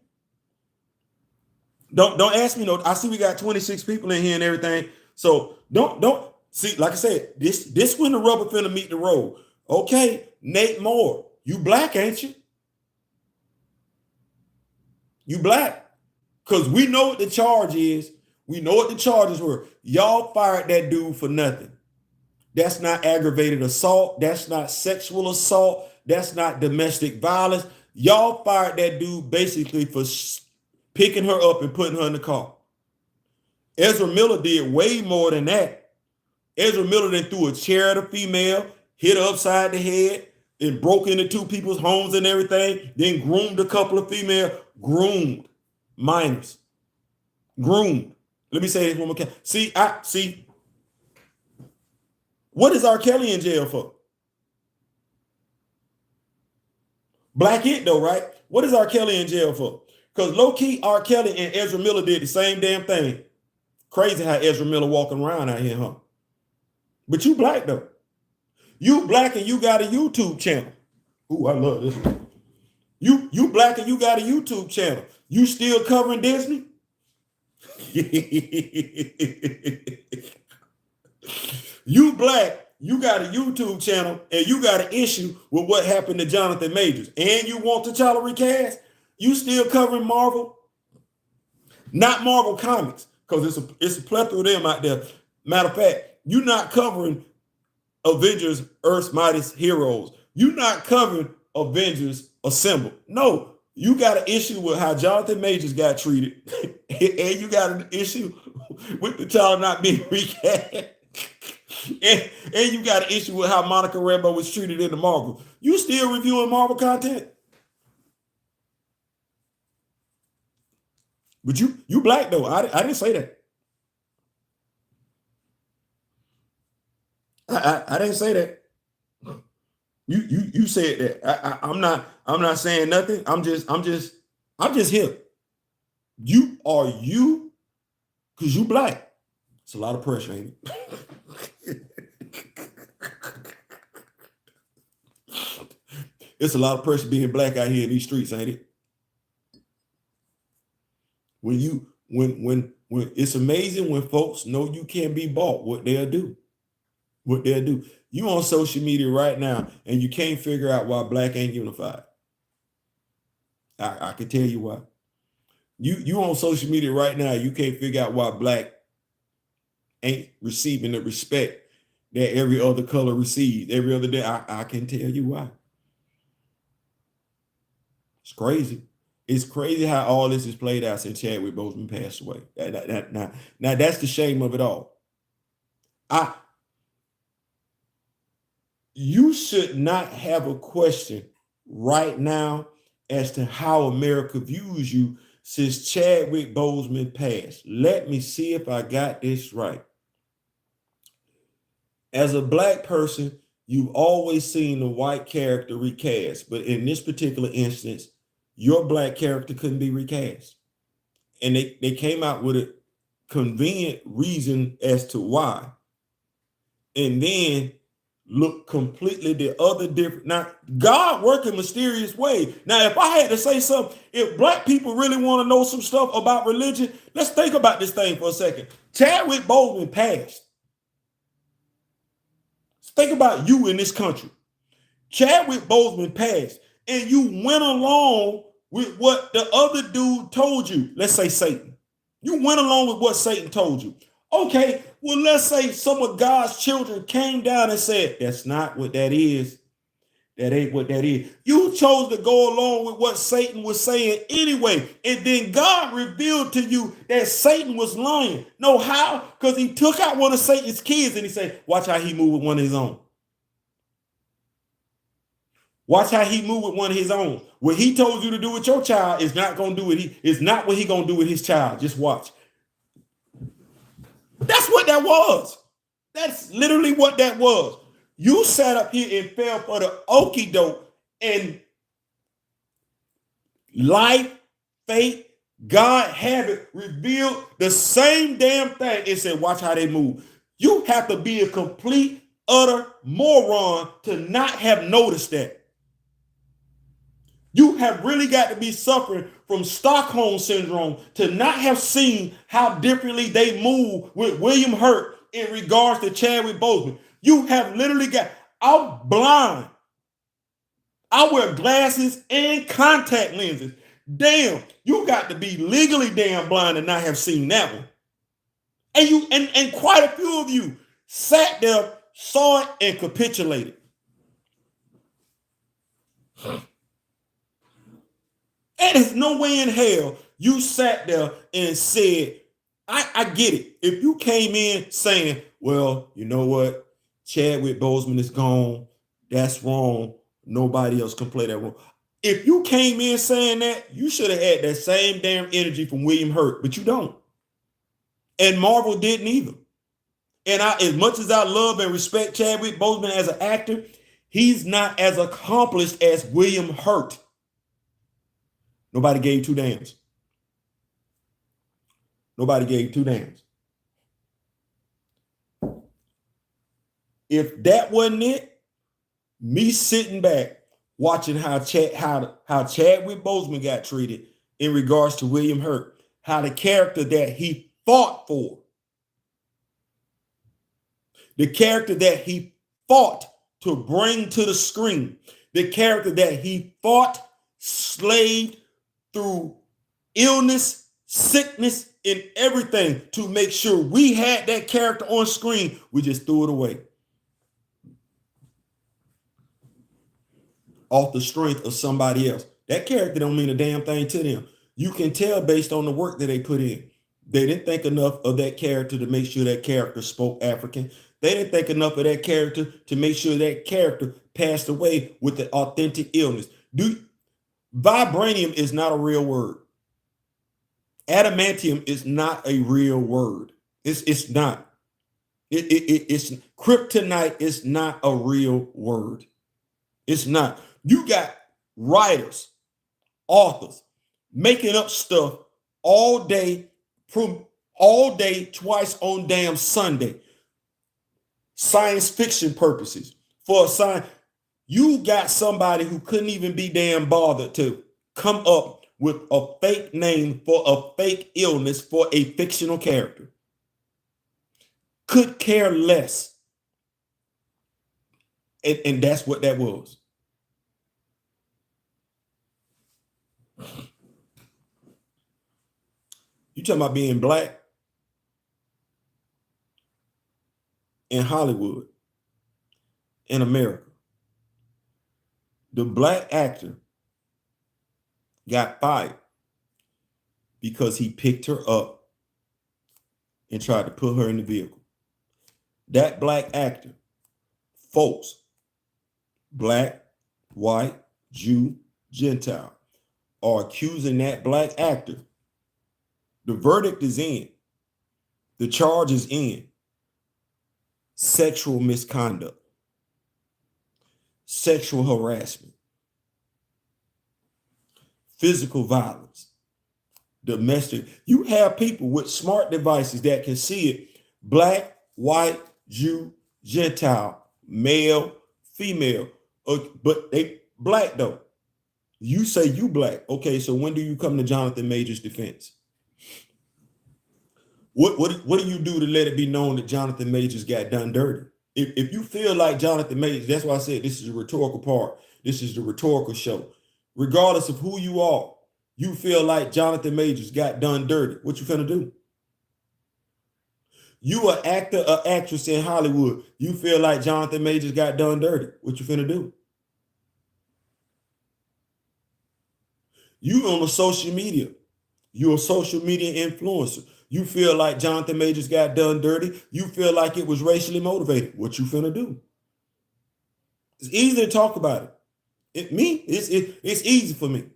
Don't ask me. No, I see we got 26 people in here and everything. So don't see, like I said, this when the rubber finna meet the road. Okay, Nate Moore, you black, ain't you? You black. Because we know what the charge is. We know what the charges were. Y'all fired that dude for nothing. That's not aggravated assault. That's not sexual assault. That's not domestic violence. Y'all fired that dude basically for picking her up and putting her in the car. Ezra Miller did way more than that. Ezra Miller then threw a chair at a female, hit her upside the head, and broke into two people's homes and everything, then groomed a couple of groomed minors. Groomed. Let me say this one more time. See, what is R. Kelly in jail for? Black it though, right? What is R. Kelly in jail for? Because low-key, R. Kelly and Ezra Miller did the same damn thing. Crazy how Ezra Miller walking around out here, huh? But you black though. You black and you got a YouTube channel. Ooh, I love this one. You black and you got a YouTube channel. You still covering Disney? You black, you got a YouTube channel, and you got an issue with what happened to Jonathan Majors, and you want T'Challa recast? You still covering Marvel? Not Marvel Comics, because it's a plethora of them out there. Matter of fact, you're not covering Avengers Earth's Mightiest Heroes. You're not covering Avengers Assemble. No, you got an issue with how Jonathan Majors got treated, and you got an issue with T'Challa not being recast. And you got an issue with how Monica Rambeau was treated in the Marvel. You still reviewing Marvel content? But you black though. I didn't say that. I didn't say that. You said that. I'm not saying nothing. I'm just here. You are you because you black. It's a lot of pressure, ain't it? It's a lot of pressure being black out here in these streets, ain't it? When it's amazing when folks know you can't be bought, what they'll do. You on social media right now and you can't figure out why black ain't unified. I can tell you why. You on social media right now, you can't figure out why black ain't receiving the respect that every other color receives every other day. I can tell you why. It's crazy. It's crazy how all this is played out since Chadwick Boseman passed away. Now that's the shame of it all. I You should not have a question right now as to how America views you since Chadwick Boseman passed. Let me see if I got this right. As a black person, you've always seen the white character recast, but in this particular instance, your black character couldn't be recast. And they came out with a convenient reason as to why. And then look completely the other different. Now, God work in mysterious ways. Now, if I had to say something, if black people really want to know some stuff about religion, let's think about this thing for a second. Chadwick Boseman passed. Think about you in this country. Chadwick Boseman passed, and you went along with what the other dude told you. Let's say Satan. You went along with what Satan told you. Okay, well, let's say some of God's children came down and said, that's not what that is. That ain't what that is. You chose to go along with what Satan was saying anyway. And then God revealed to you that Satan was lying. Know how? Because he took out one of Satan's kids and he said, watch how he moved with one of his own. Watch how he moved with one of his own. What he told you to do with your child is not going to do it. It's not what he going to do with his child. Just watch. That's what that was. That's literally what that was. You sat up here and fell for the okie doke, and life, fate, God have it revealed the same damn thing and said, watch how they move. You have to be a complete, utter moron to not have noticed that. You have really got to be suffering from Stockholm syndrome to not have seen how differently they move with William Hurt in regards to Chadwick Boseman. You have literally got, I'm blind. I wear glasses and contact lenses. Damn, you got to be legally damn blind to not have seen that one. And you and quite a few of you sat there, saw it, and capitulated. And there's no way in hell you sat there and said, I get it. If you came in saying, well, you know what? Chadwick Boseman is gone. That's wrong. Nobody else can play that role. If you came in saying that, you should have had that same damn energy from William Hurt, but you don't. And Marvel didn't either. And as much as I love and respect Chadwick Boseman as an actor, he's not as accomplished as William Hurt. Nobody gave two damns. Nobody gave two damns. If that wasn't it, me sitting back watching how Chadwick Boseman got treated in regards to William Hurt, how the character that he fought for, the character that he fought to bring to the screen, the character that he fought, slaved through illness, sickness, and everything to make sure we had that character on screen, we just threw it away. Off the strength of somebody else. That character don't mean a damn thing to them. You can tell based on the work that they put in. They didn't think enough of that character to make sure that character spoke African. They didn't think enough of that character to make sure that character passed away with the authentic illness. Vibranium is not a real word. Adamantium is not a real word. It's not. It's kryptonite is not a real word. It's not. You got writers, authors making up stuff all day, twice on damn Sunday. Science fiction purposes. For a science, you got somebody who couldn't even be damn bothered to come up with a fake name for a fake illness for a fictional character. Could care less. And that's what that was. You talking about being black in Hollywood, in America. The black actor got fired because he picked her up and tried to put her in the vehicle. That black actor, folks, black, white, Jew, Gentile, are accusing that black actor. The verdict is in. The charge is in. Sexual misconduct, sexual harassment, physical violence, domestic. You have people with smart devices that can see it. Black, white, Jew, Gentile, male, female, but they black though. You say you black. Okay, so when do you come to Jonathan Major's defense? What do you do to let it be known that Jonathan Majors got done dirty? If you feel like Jonathan Majors, that's why I said this is a rhetorical part. This is the rhetorical show. Regardless of who you are, you feel like Jonathan Majors got done dirty. What you finna do? You an actor, an actress in Hollywood. You feel like Jonathan Majors got done dirty. What you finna do? You on the social media. You're a social media influencer. You feel like Jonathan Majors got done dirty. You feel like it was racially motivated. What you finna do? It's easy to talk about it. It's easy for me.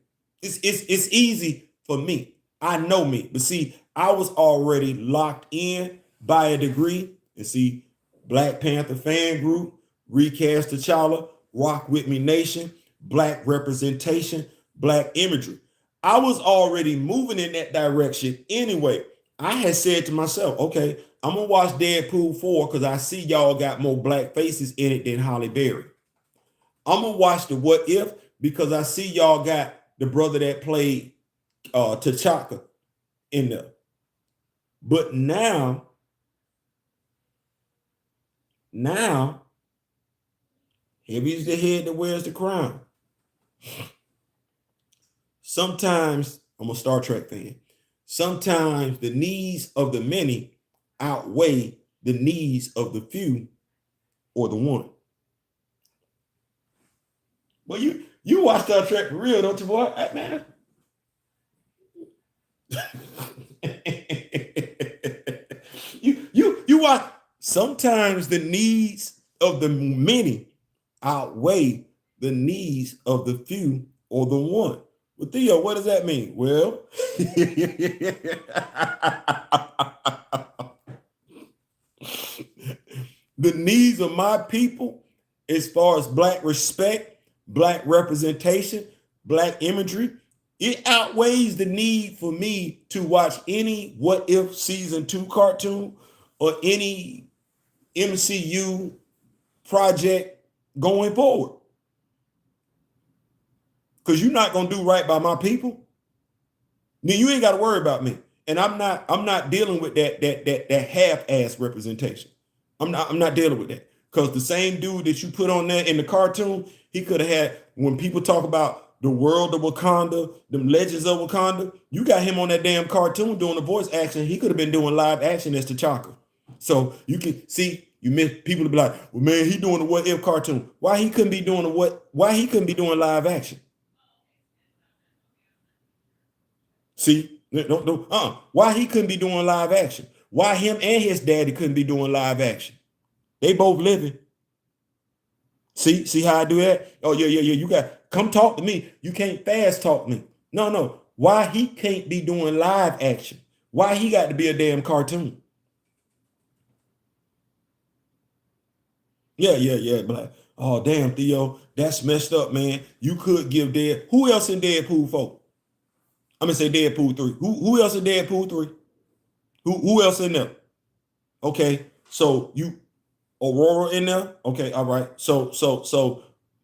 It's easy for me. I know me. But see, I was already locked in by a degree. And see, Black Panther fan group, Recast T'Challa, Rock With Me Nation, Black representation, Black imagery. I was already moving in that direction anyway. I had said to myself, okay, I'm going to watch Deadpool 4 because I see y'all got more black faces in it than Halle Berry. I'm going to watch the What If because I see y'all got the brother that played T'Chaka in there. But now, heavy's the head that wears the crown. Sometimes, I'm a Star Trek fan. Sometimes the needs of the many outweigh the needs of the few or the one. Well, you watch Star Trek for real, don't you, boy? Hey, man. you watch. Sometimes the needs of the many outweigh the needs of the few or the one. Well, Theo, what does that mean? Well, the needs of my people, as far as black respect, black representation, black imagery, it outweighs the need for me to watch any What If season 2 cartoon or any MCU project going forward. Because you're not gonna do right by my people. Then you ain't got to worry about me. And I'm not dealing with that half-ass representation. I'm not dealing with that. Because the same dude that you put on there in the cartoon, he could have had, when people talk about the world of Wakanda, them legends of Wakanda, you got him on that damn cartoon doing the voice action. He could have been doing live action as T'Chaka. So you can see, you miss people to be like, well, man, he doing the What If cartoon. Why he couldn't be doing live action? See, why he couldn't be doing live action? Why him and his daddy couldn't be doing live action? They both living. See how I do that? Oh, yeah. You got, come talk to me. You can't fast talk me. No. Why he can't be doing live action? Why he got to be a damn cartoon? Yeah. Black. Oh, damn, Theo, that's messed up, man. You could give who else in Deadpool 4? I'm gonna say Deadpool 3. Who else in Deadpool 3? Who else in there? Okay, so you Aurora in there? Okay, all right. So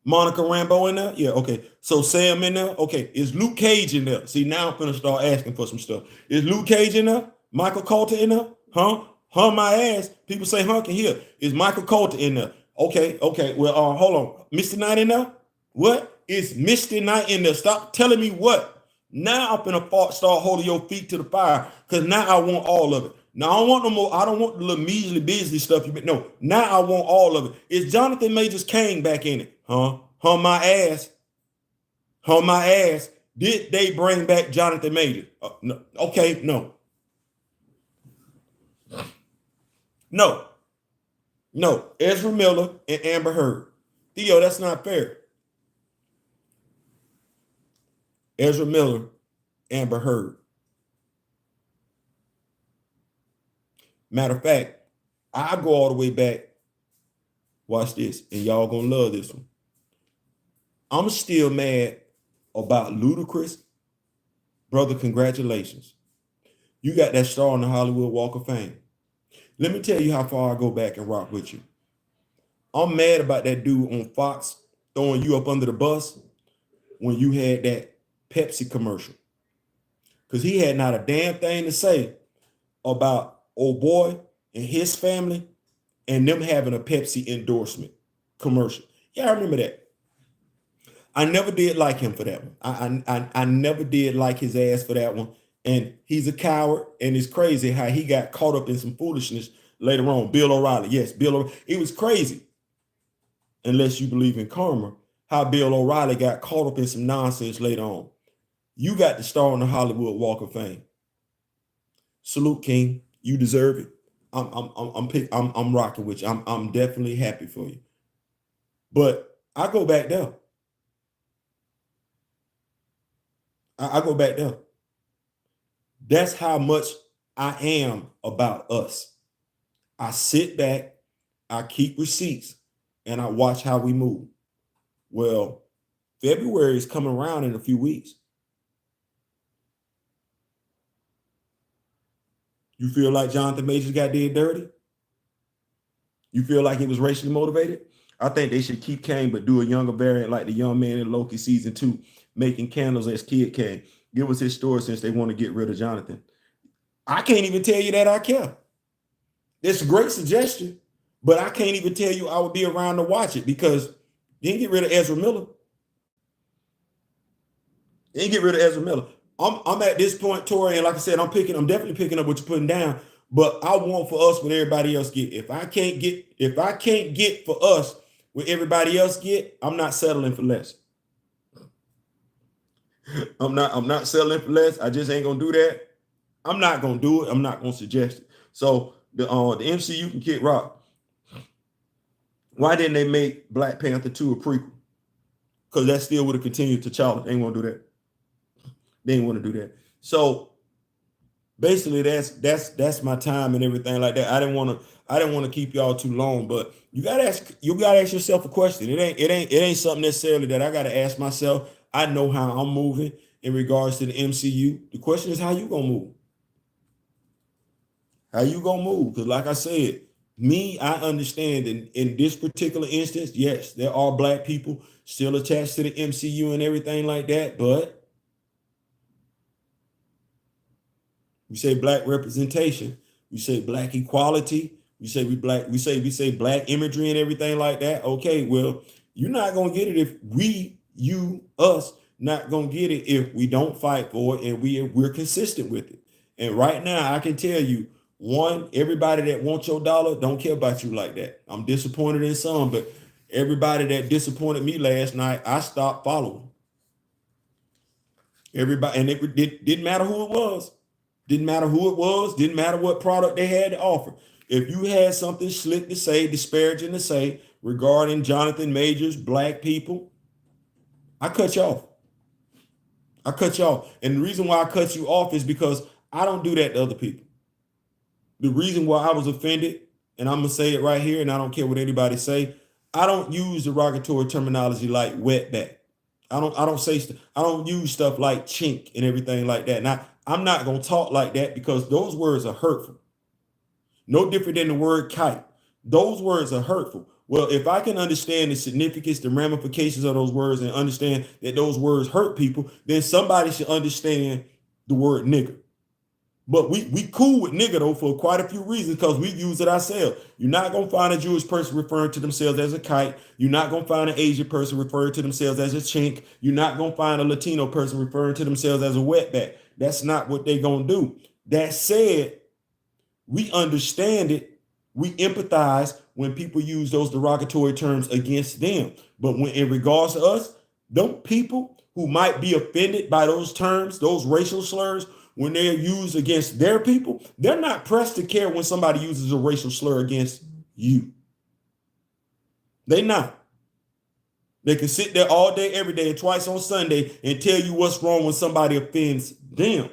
Monica Rambeau in there? Yeah, okay. So Sam in there? Okay. Is Luke Cage in there? See, now I'm gonna start asking for some stuff. Is Luke Cage in there? Michael Coulter in there? Huh? My ass. People say honk in here. Is Michael Coulter in there? Okay. Well, hold on. Misty Knight in there? What? Is Misty Knight in there? Stop telling me what. Now I'm finna start holding your feet to the fire because now I want all of it. Now I don't want no more. I don't want the little measly business stuff. No. Now I want all of it. Is Jonathan Majors Kane back in it? Huh? Huh? My ass. Huh? My ass. Did they bring back Jonathan Majors? No. Okay. No. No. No. Ezra Miller and Amber Heard. Theo, that's not fair. Ezra Miller, Amber Heard. Matter of fact, I go all the way back. Watch this, and y'all gonna love this one. I'm still mad about Ludacris. Brother, congratulations. You got that star on the Hollywood Walk of Fame. Let me tell you how far I go back and rock with you. I'm mad about that dude on Fox throwing you up under the bus when you had that Pepsi commercial. Because he had not a damn thing to say about old boy and his family and them having a Pepsi endorsement commercial. Yeah, I remember that. I never did like him for that one. I never did like his ass for that one. And he's a coward, and it's crazy how he got caught up in some foolishness later on. Bill O'Reilly. Yes, Bill O'Reilly. It was crazy, unless you believe in karma, how Bill O'Reilly got caught up in some nonsense later on. You got the star on the Hollywood Walk of Fame. Salute, King. You deserve it. I'm rocking with you. I'm definitely happy for you. But I go back there. I go back there. That's how much I am about us. I sit back, I keep receipts, and I watch how we move. Well, February is coming around in a few weeks. You feel like Jonathan Majors got did dirty? You feel like it was racially motivated? I think they should keep Kane, but do a younger variant like the young man in Loki season 2, making candles as Kid Kane. Give us his story since they want to get rid of Jonathan. I can't even tell you that I care. It's a great suggestion, but I can't even tell you I would be around to watch it because you didn't get rid of Ezra Miller. You didn't get rid of Ezra Miller. I'm at this point, Tori, and like I said, I'm definitely picking up what you're putting down. But I want for us what everybody else get. If I can't get for us what everybody else get, I'm not settling for less. I'm not settling for less. I just ain't gonna do that. I'm not gonna do it. I'm not gonna suggest it. So the MCU can kick rock. Why didn't they make Black Panther 2 a prequel? Because that still would have continued to T'Challa. They ain't want to do that. They didn't want to do that. So basically, that's my time and everything like that. I didn't want to keep y'all too long, but you gotta ask yourself a question. It ain't something necessarily that I gotta ask myself. I know how I'm moving in regards to the MCU. The question is how you gonna move. How you gonna move? Because like I said, I understand in this particular instance, yes, there are Black people still attached to the MCU and everything like that, but we say Black representation, we say Black equality, we say Black imagery and everything like that. Okay, well, you're not gonna get it if us not gonna get it if we don't fight for it and we're consistent with it. And right now, I can tell you, one, everybody that wants your dollar don't care about you like that. I'm disappointed in some, but everybody that disappointed me last night, I stopped following. Everybody, and it didn't matter who it was. Didn't matter who it was. Didn't matter what product they had to offer. If you had something slick to say, disparaging to say regarding Jonathan Majors, Black people, I cut you off. I cut you off. And the reason why I cut you off is because I don't do that to other people. The reason why I was offended, and I'm going to say it right here, and I don't care what anybody say, I don't use derogatory terminology like wetback. I don't use stuff like chink and everything like that. Now, I'm not going to talk like that because those words are hurtful. No different than the word kite. Those words are hurtful. Well, if I can understand the significance, the ramifications of those words and understand that those words hurt people, then somebody should understand the word nigger. But we cool with nigga though for quite a few reasons because we use it ourselves. You're not gonna find a Jewish person referring to themselves as a kite. You're not gonna find an Asian person referring to themselves as a chink. You're not gonna find a Latino person referring to themselves as a wetback. That's not what they gonna do. That said, we understand it. We empathize when people use those derogatory terms against them. But when in regards to us, don't people who might be offended by those terms, those racial slurs, when they're used against their people, they're not pressed to care when somebody uses a racial slur against you. They not. They can sit there all day, every day, and twice on Sunday and tell you what's wrong when somebody offends them.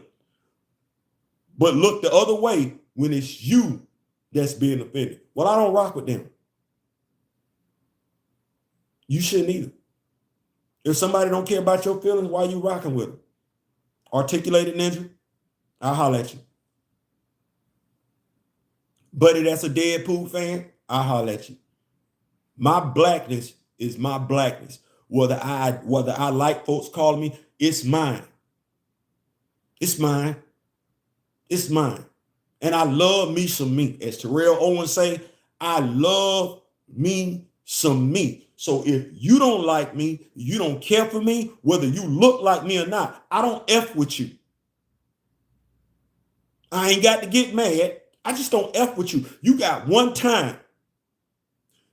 But look the other way when it's you that's being offended. Well, I don't rock with them. You shouldn't either. If somebody don't care about your feelings, why are you rocking with them? Articulated ninja, I'll holler at you. Buddy, that's a Deadpool fan, I'll holler at you. My blackness is my blackness. Whether I like folks calling me, it's mine. It's mine. It's mine. And I love me some me. As Terrell Owens say, I love me some me. So if you don't like me, you don't care for me, whether you look like me or not, I don't F with you. I ain't got to get mad. I just don't F with you. You got one time.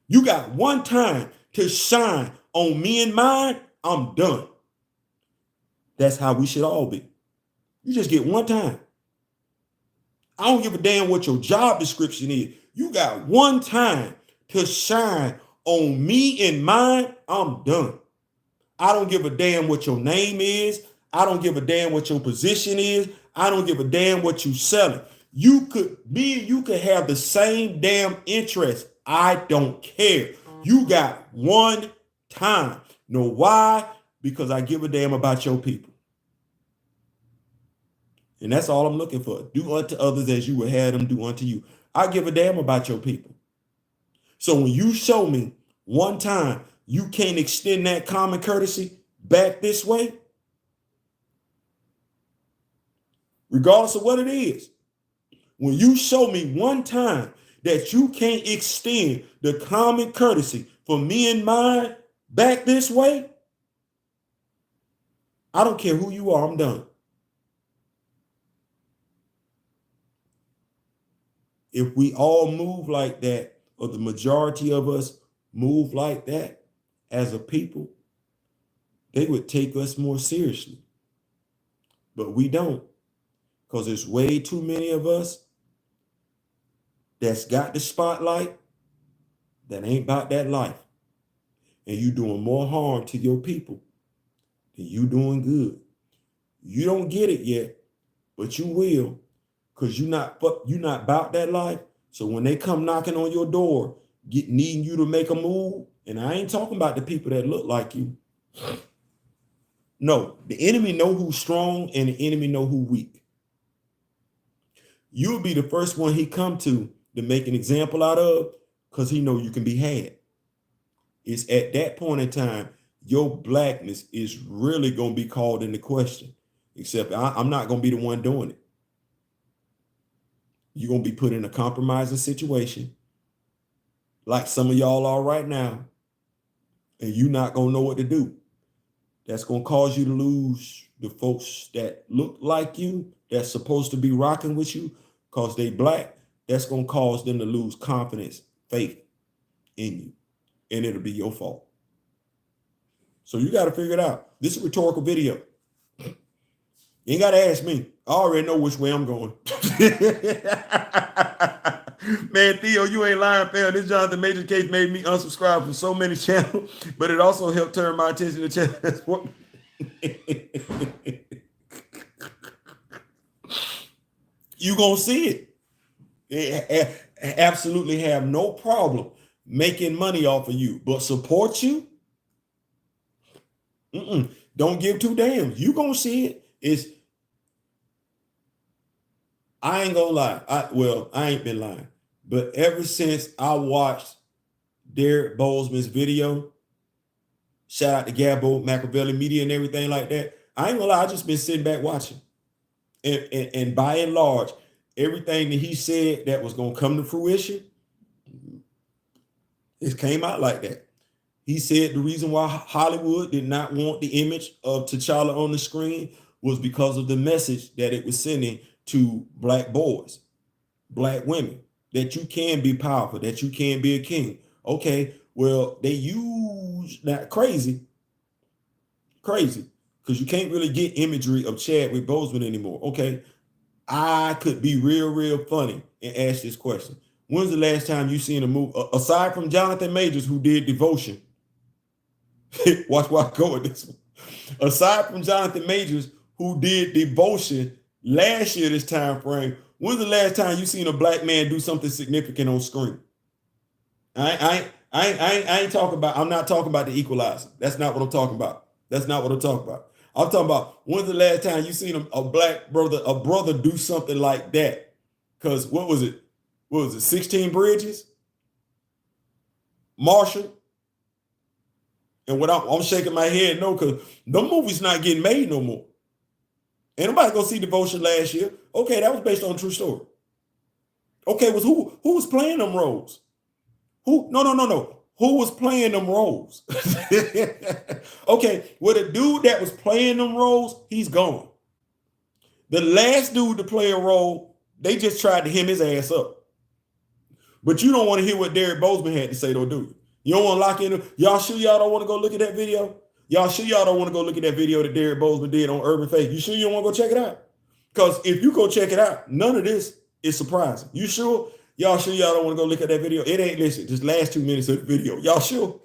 You got one time to shine on me and mine. I'm done. That's how we should all be. You just get one time. I don't give a damn what your job description is. You got one time to shine on me and mine. I'm done. I don't give a damn what your name is. I don't give a damn what your position is. I don't give a damn what you selling. You could have the same damn interest. I don't care. You got one time. Know why? Because I give a damn about your people. And that's all I'm looking for. Do unto others as you would have them do unto you. I give a damn about your people. So when you show me one time you can't extend that common courtesy back this way, regardless of what it is, when you show me one time that you can't extend the common courtesy for me and mine back this way, I don't care who you are, I'm done. If we all move like that, or the majority of us move like that as a people, they would take us more seriously. But we don't, because there's way too many of us that's got the spotlight that ain't about that life. And you doing more harm to your people than you doing good. You don't get it yet, but you will, because you're not about that life. So when they come knocking on your door, needing you to make a move, and I ain't talking about the people that look like you. No, the enemy know who's strong and the enemy know who weak. You'll be the first one he come to make an example out of, because he know you can be had. It's at that point in time, your blackness is really going to be called into question. Except I'm not going to be the one doing it. You're going to be put in a compromising situation like some of y'all are right now, and you're not going to know what to do. That's going to cause you to lose the folks that look like you, that's supposed to be rocking with you because they black. That's going to cause them to lose confidence, faith in you, and it'll be your fault. So you got to figure it out. This is a rhetorical video. You ain't got to ask me. I already know which way I'm going. Man, Theo, you ain't lying, fam. This Jonathan Major case made me unsubscribe from so many channels, but it also helped turn my attention to channels. You gonna see it. They absolutely have no problem making money off of you, but support you? Don't give two damns. You gonna see it. I ain't gonna lie. I ain't been lying. But ever since I watched Derek Boseman's video, shout out to Gabbo, Machiavelli Media and everything like that, I ain't gonna lie, I just been sitting back watching. And by and large, everything that he said that was going to come to fruition, it came out like that. He said the reason why Hollywood did not want the image of T'Challa on the screen was because of the message that it was sending to black boys, black women, that you can be powerful, that you can be a king. Okay, well, they use that crazy, because you can't really get imagery of Chadwick Boseman anymore. Okay, I could be real funny and ask this question. When's the last time you seen a movie, aside from Jonathan Majors, who did Devotion? Watch where I go with this one. Aside from Jonathan Majors, who did Devotion last year, this time frame, when's the last time you seen a black man do something significant on screen? I ain't talking about, I'm not talking about The Equalizer. That's not what I'm talking about. That's not what I'm talking about. I'm talking about when's the last time you seen a black brother, a brother do something like that? Because what was it? 16 Bridges? Marshall? And what I'm shaking my head no, because the movie's not getting made no more. Ain't nobody go see Devotion last year. Okay, that was based on a true story. Okay, who was playing them roles? Who? No. Who was playing them roles? Okay, well, the dude that was playing them roles, he's gone. The last dude to play a role, they just tried to hem his ass up. But you don't want to hear what Derek Boseman had to say, though, do you? You don't want to lock in. Y'all sure y'all don't want to go look at that video? Y'all sure y'all don't want to go look at that video that Derek Boseman did on Urban Faith? You sure you don't want to go check it out? Because if you go check it out, none of this is surprising. You sure? Y'all sure y'all don't want to go look at that video? It ain't, listen, just last 2 minutes of the video. Y'all sure?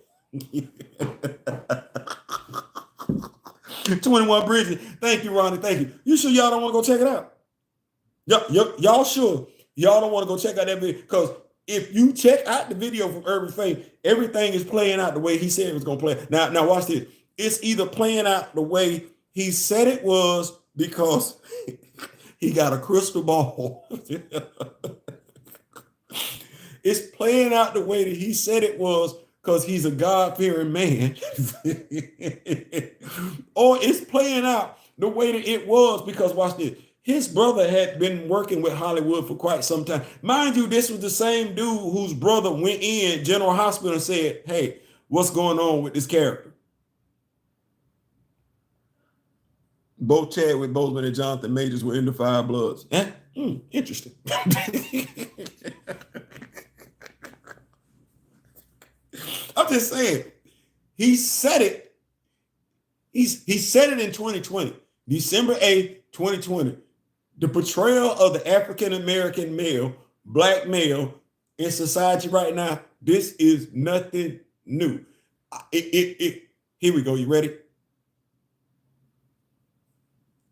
21 Bridges. Thank you, Ronnie. Thank you. You sure y'all don't want to go check it out? Y'all sure y'all don't want to go check out that video? Because if you check out the video from Urban Faith, everything is playing out the way he said it was going to play. Now watch this. It's either playing out the way he said it was because he got a crystal ball. It's playing out the way that he said it was because he's a God-fearing man. Or it's playing out the way that it was because, watch this, his brother had been working with Hollywood for quite some time. Mind you, this was the same dude whose brother went in General Hospital and said, hey, what's going on with this character? Both Chadwick Boseman and Jonathan Majors were in the Five Bloods. Interesting. I'm just saying, he said it. He said it in 2020, December 8th, 2020. The portrayal of the African-American male, black male in society right now, this is nothing new. Here we go. You ready?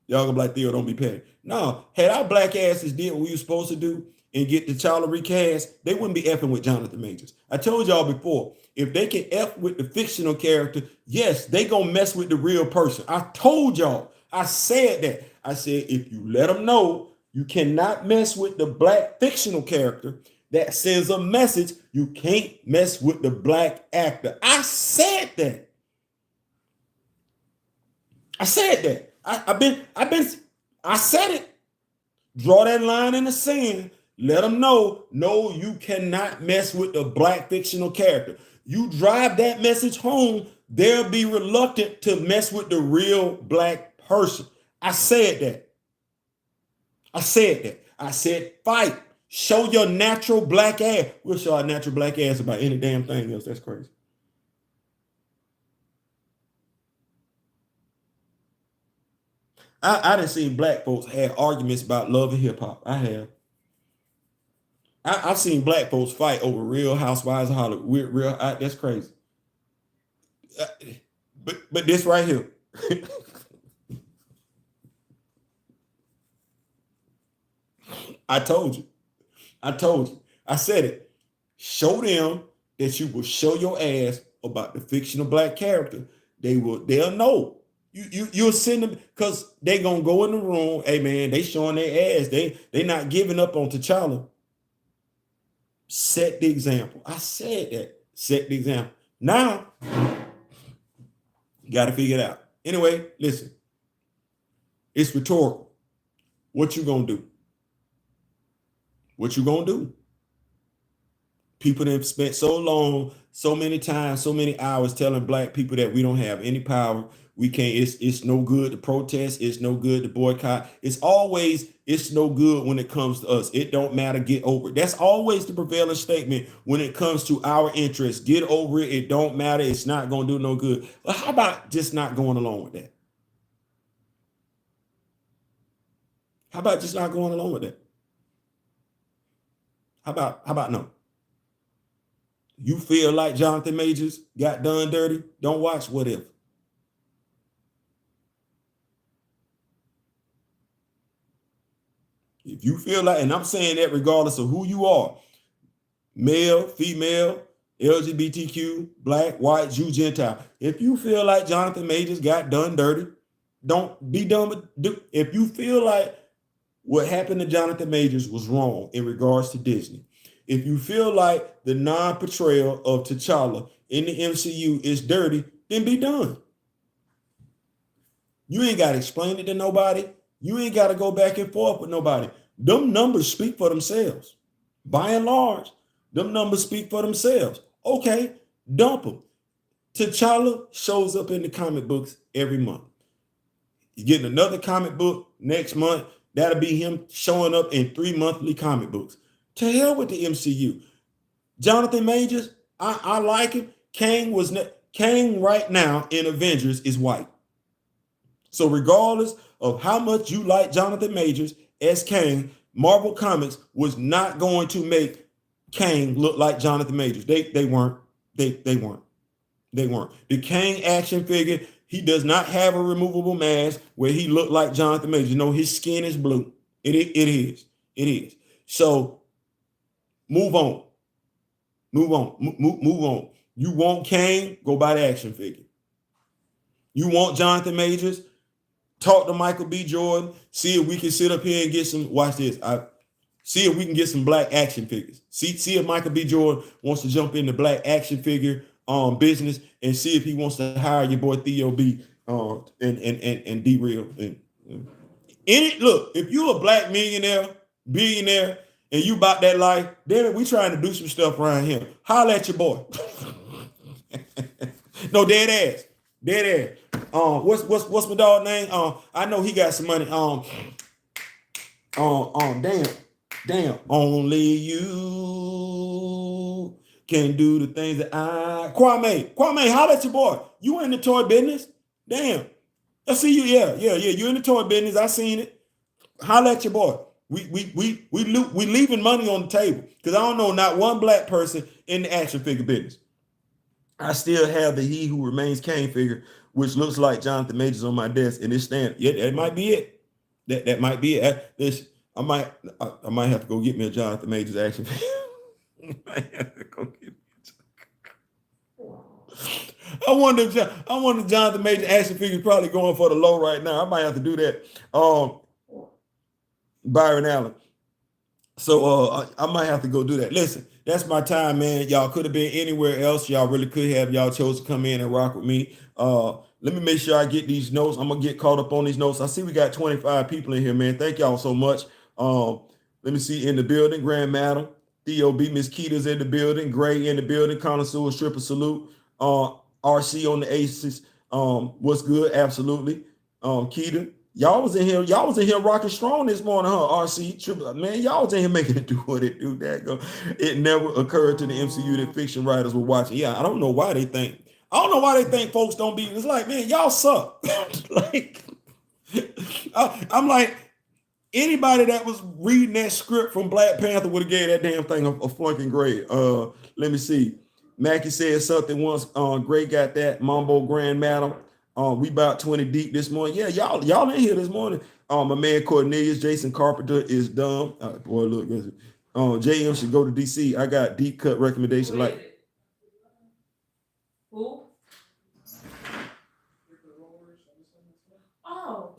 Y'all gonna be like, Theo, don't be petty. No, had our black asses did what we were supposed to do and get the T'Challa recast, they wouldn't be effing with Jonathan Majors. I told y'all before, if they can F with the fictional character, yes, they gonna mess with the real person. I told y'all, I said that. I said, if you let them know you cannot mess with the black fictional character that sends a message, you can't mess with the black actor. I said that. I said that. I said it. Draw that line in the sand. Let them know, no, you cannot mess with the black fictional character. You drive that message home, they'll be reluctant to mess with the real black person. I said that. I said fight. Show your natural black ass. We'll show our natural black ass about any damn thing else. That's crazy. I done seen black folks have arguments about love and hip hop. I have. I've seen black folks fight over Real Housewives of Hollywood. That's crazy. But this right here. I told you. I said it. Show them that you will show your ass about the fictional black character. They'll know. You'll send them because they gonna go in the room. Hey man, they showing their ass. They not giving up on T'Challa. Set the example. I said that. Set the example. Now, you got to figure it out. Anyway, listen. It's rhetorical. What you gonna do? What you gonna do? People that have spent so long, so many times, so many hours telling black people that we don't have any power. We can't, it's no good to protest, it's no good to boycott. It's no good when it comes to us. It don't matter, get over it. That's always the prevailing statement when it comes to our interests. Get over it, it don't matter, it's not gonna do no good. But how about just not going along with that? How about just not going along with that? How about no? You feel like Jonathan Majors got done dirty? Don't watch What If. If you feel like, and I'm saying that regardless of who you are, male, female, LGBTQ, black, white, Jew, Gentile, if you feel like Jonathan Majors got done dirty, don't be dumb. If you feel like what happened to Jonathan Majors was wrong in regards to Disney, if you feel like the non-portrayal of T'Challa in the MCU is dirty, then be done. You ain't got to explain it to nobody. You ain't got to go back and forth with nobody. Them numbers speak for themselves. By and large, them numbers speak for themselves. Okay, dump them. T'Challa shows up in the comic books every month. You're getting another comic book next month. That'll be him showing up in 3 monthly comic books. To hell with the MCU. Jonathan Majors, I like him. Kang right now in Avengers is white. So regardless of how much you like Jonathan Majors as Kang, Marvel Comics was not going to make Kang look like Jonathan Majors. They weren't. They weren't. The Kang action figure, he does not have a removable mask where he looked like Jonathan Majors. No, his skin is blue. It is. So move on. Move on. You want Kang? Go buy the action figure. You want Jonathan Majors? Talk to Michael B. Jordan. See if we can sit up here and get some. Watch this. See if we can get some black action figures. See if Michael B. Jordan wants to jump into black action figure business, and see if he wants to hire your boy Theo B. And D-Real. Look, if you're a black billionaire, and you about that life, damn it, we trying to do some stuff around here. Holla at your boy. No, dead ass. What's my dog name? I know he got some money. Damn. Only you can do the things that Kwame, holla at your boy. You in the toy business? Damn. I see you. Yeah. You in the toy business. I seen it. Holla at your boy. We leaving money on the table because I don't know not one black person in the action figure business. I still have the He Who Remains Kane figure, which looks like Jonathan Majors on my desk, and it's standing. Yeah, that might be it. That might be it. I might have to go get me a Jonathan Majors action figure. I wonder Jonathan Majors action figure probably going for the low right now. I might have to do that. Byron Allen. So I might have to go do that. Listen, that's my time, man. Y'all could have been anywhere else. Y'all really could have. Y'all chose to come in and rock with me. Let me make sure I get these notes. I'm gonna get caught up on these notes. I see we got 25 people in here, man. Thank y'all so much. Let me see in the building. Grand Madam, Theo B, Miss Keita's in the building. Gray in the building. Connoisseur, stripper salute. RC on the Aces. What's good? Absolutely. Keita. Y'all was in here rocking strong this morning, huh? RC, man, y'all was in here making it do what it do. It never occurred to the MCU that fiction writers were watching. Yeah, I don't know why they think folks don't be. It's like, man, y'all suck. I'm like, anybody that was reading that script from Black Panther would have gave that damn thing a flunking grade. Let me see. Mackie said something once. Gray got that. Mambo Grand Madam. We about 20 deep this morning. Yeah, y'all in here this morning. My man Cornelius, Jason Carpenter is dumb. Boy, look, JM should go to DC. I got deep cut recommendation. Like who? Oh,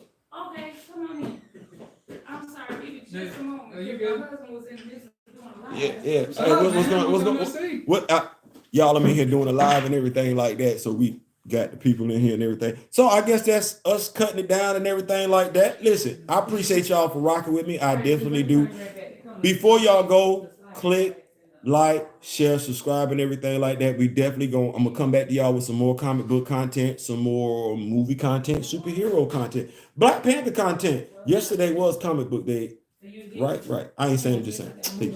okay. Come on in. I'm sorry, just a moment. Are you good? My husband was in this doing a live. Yeah. Hey, what's going? Y'all, I'm in here doing a live and everything like that. So we Got the people in here and everything. So I guess that's us cutting it down and everything like that. Listen, I appreciate y'all for rocking with me. I definitely do. Before y'all go, click, like, share, subscribe, and everything like that. We definitely I'm gonna come back to y'all with some more comic book content, some more movie content, superhero content, Black Panther content. Yesterday was comic book day. Right. I ain't saying, just saying. Peace.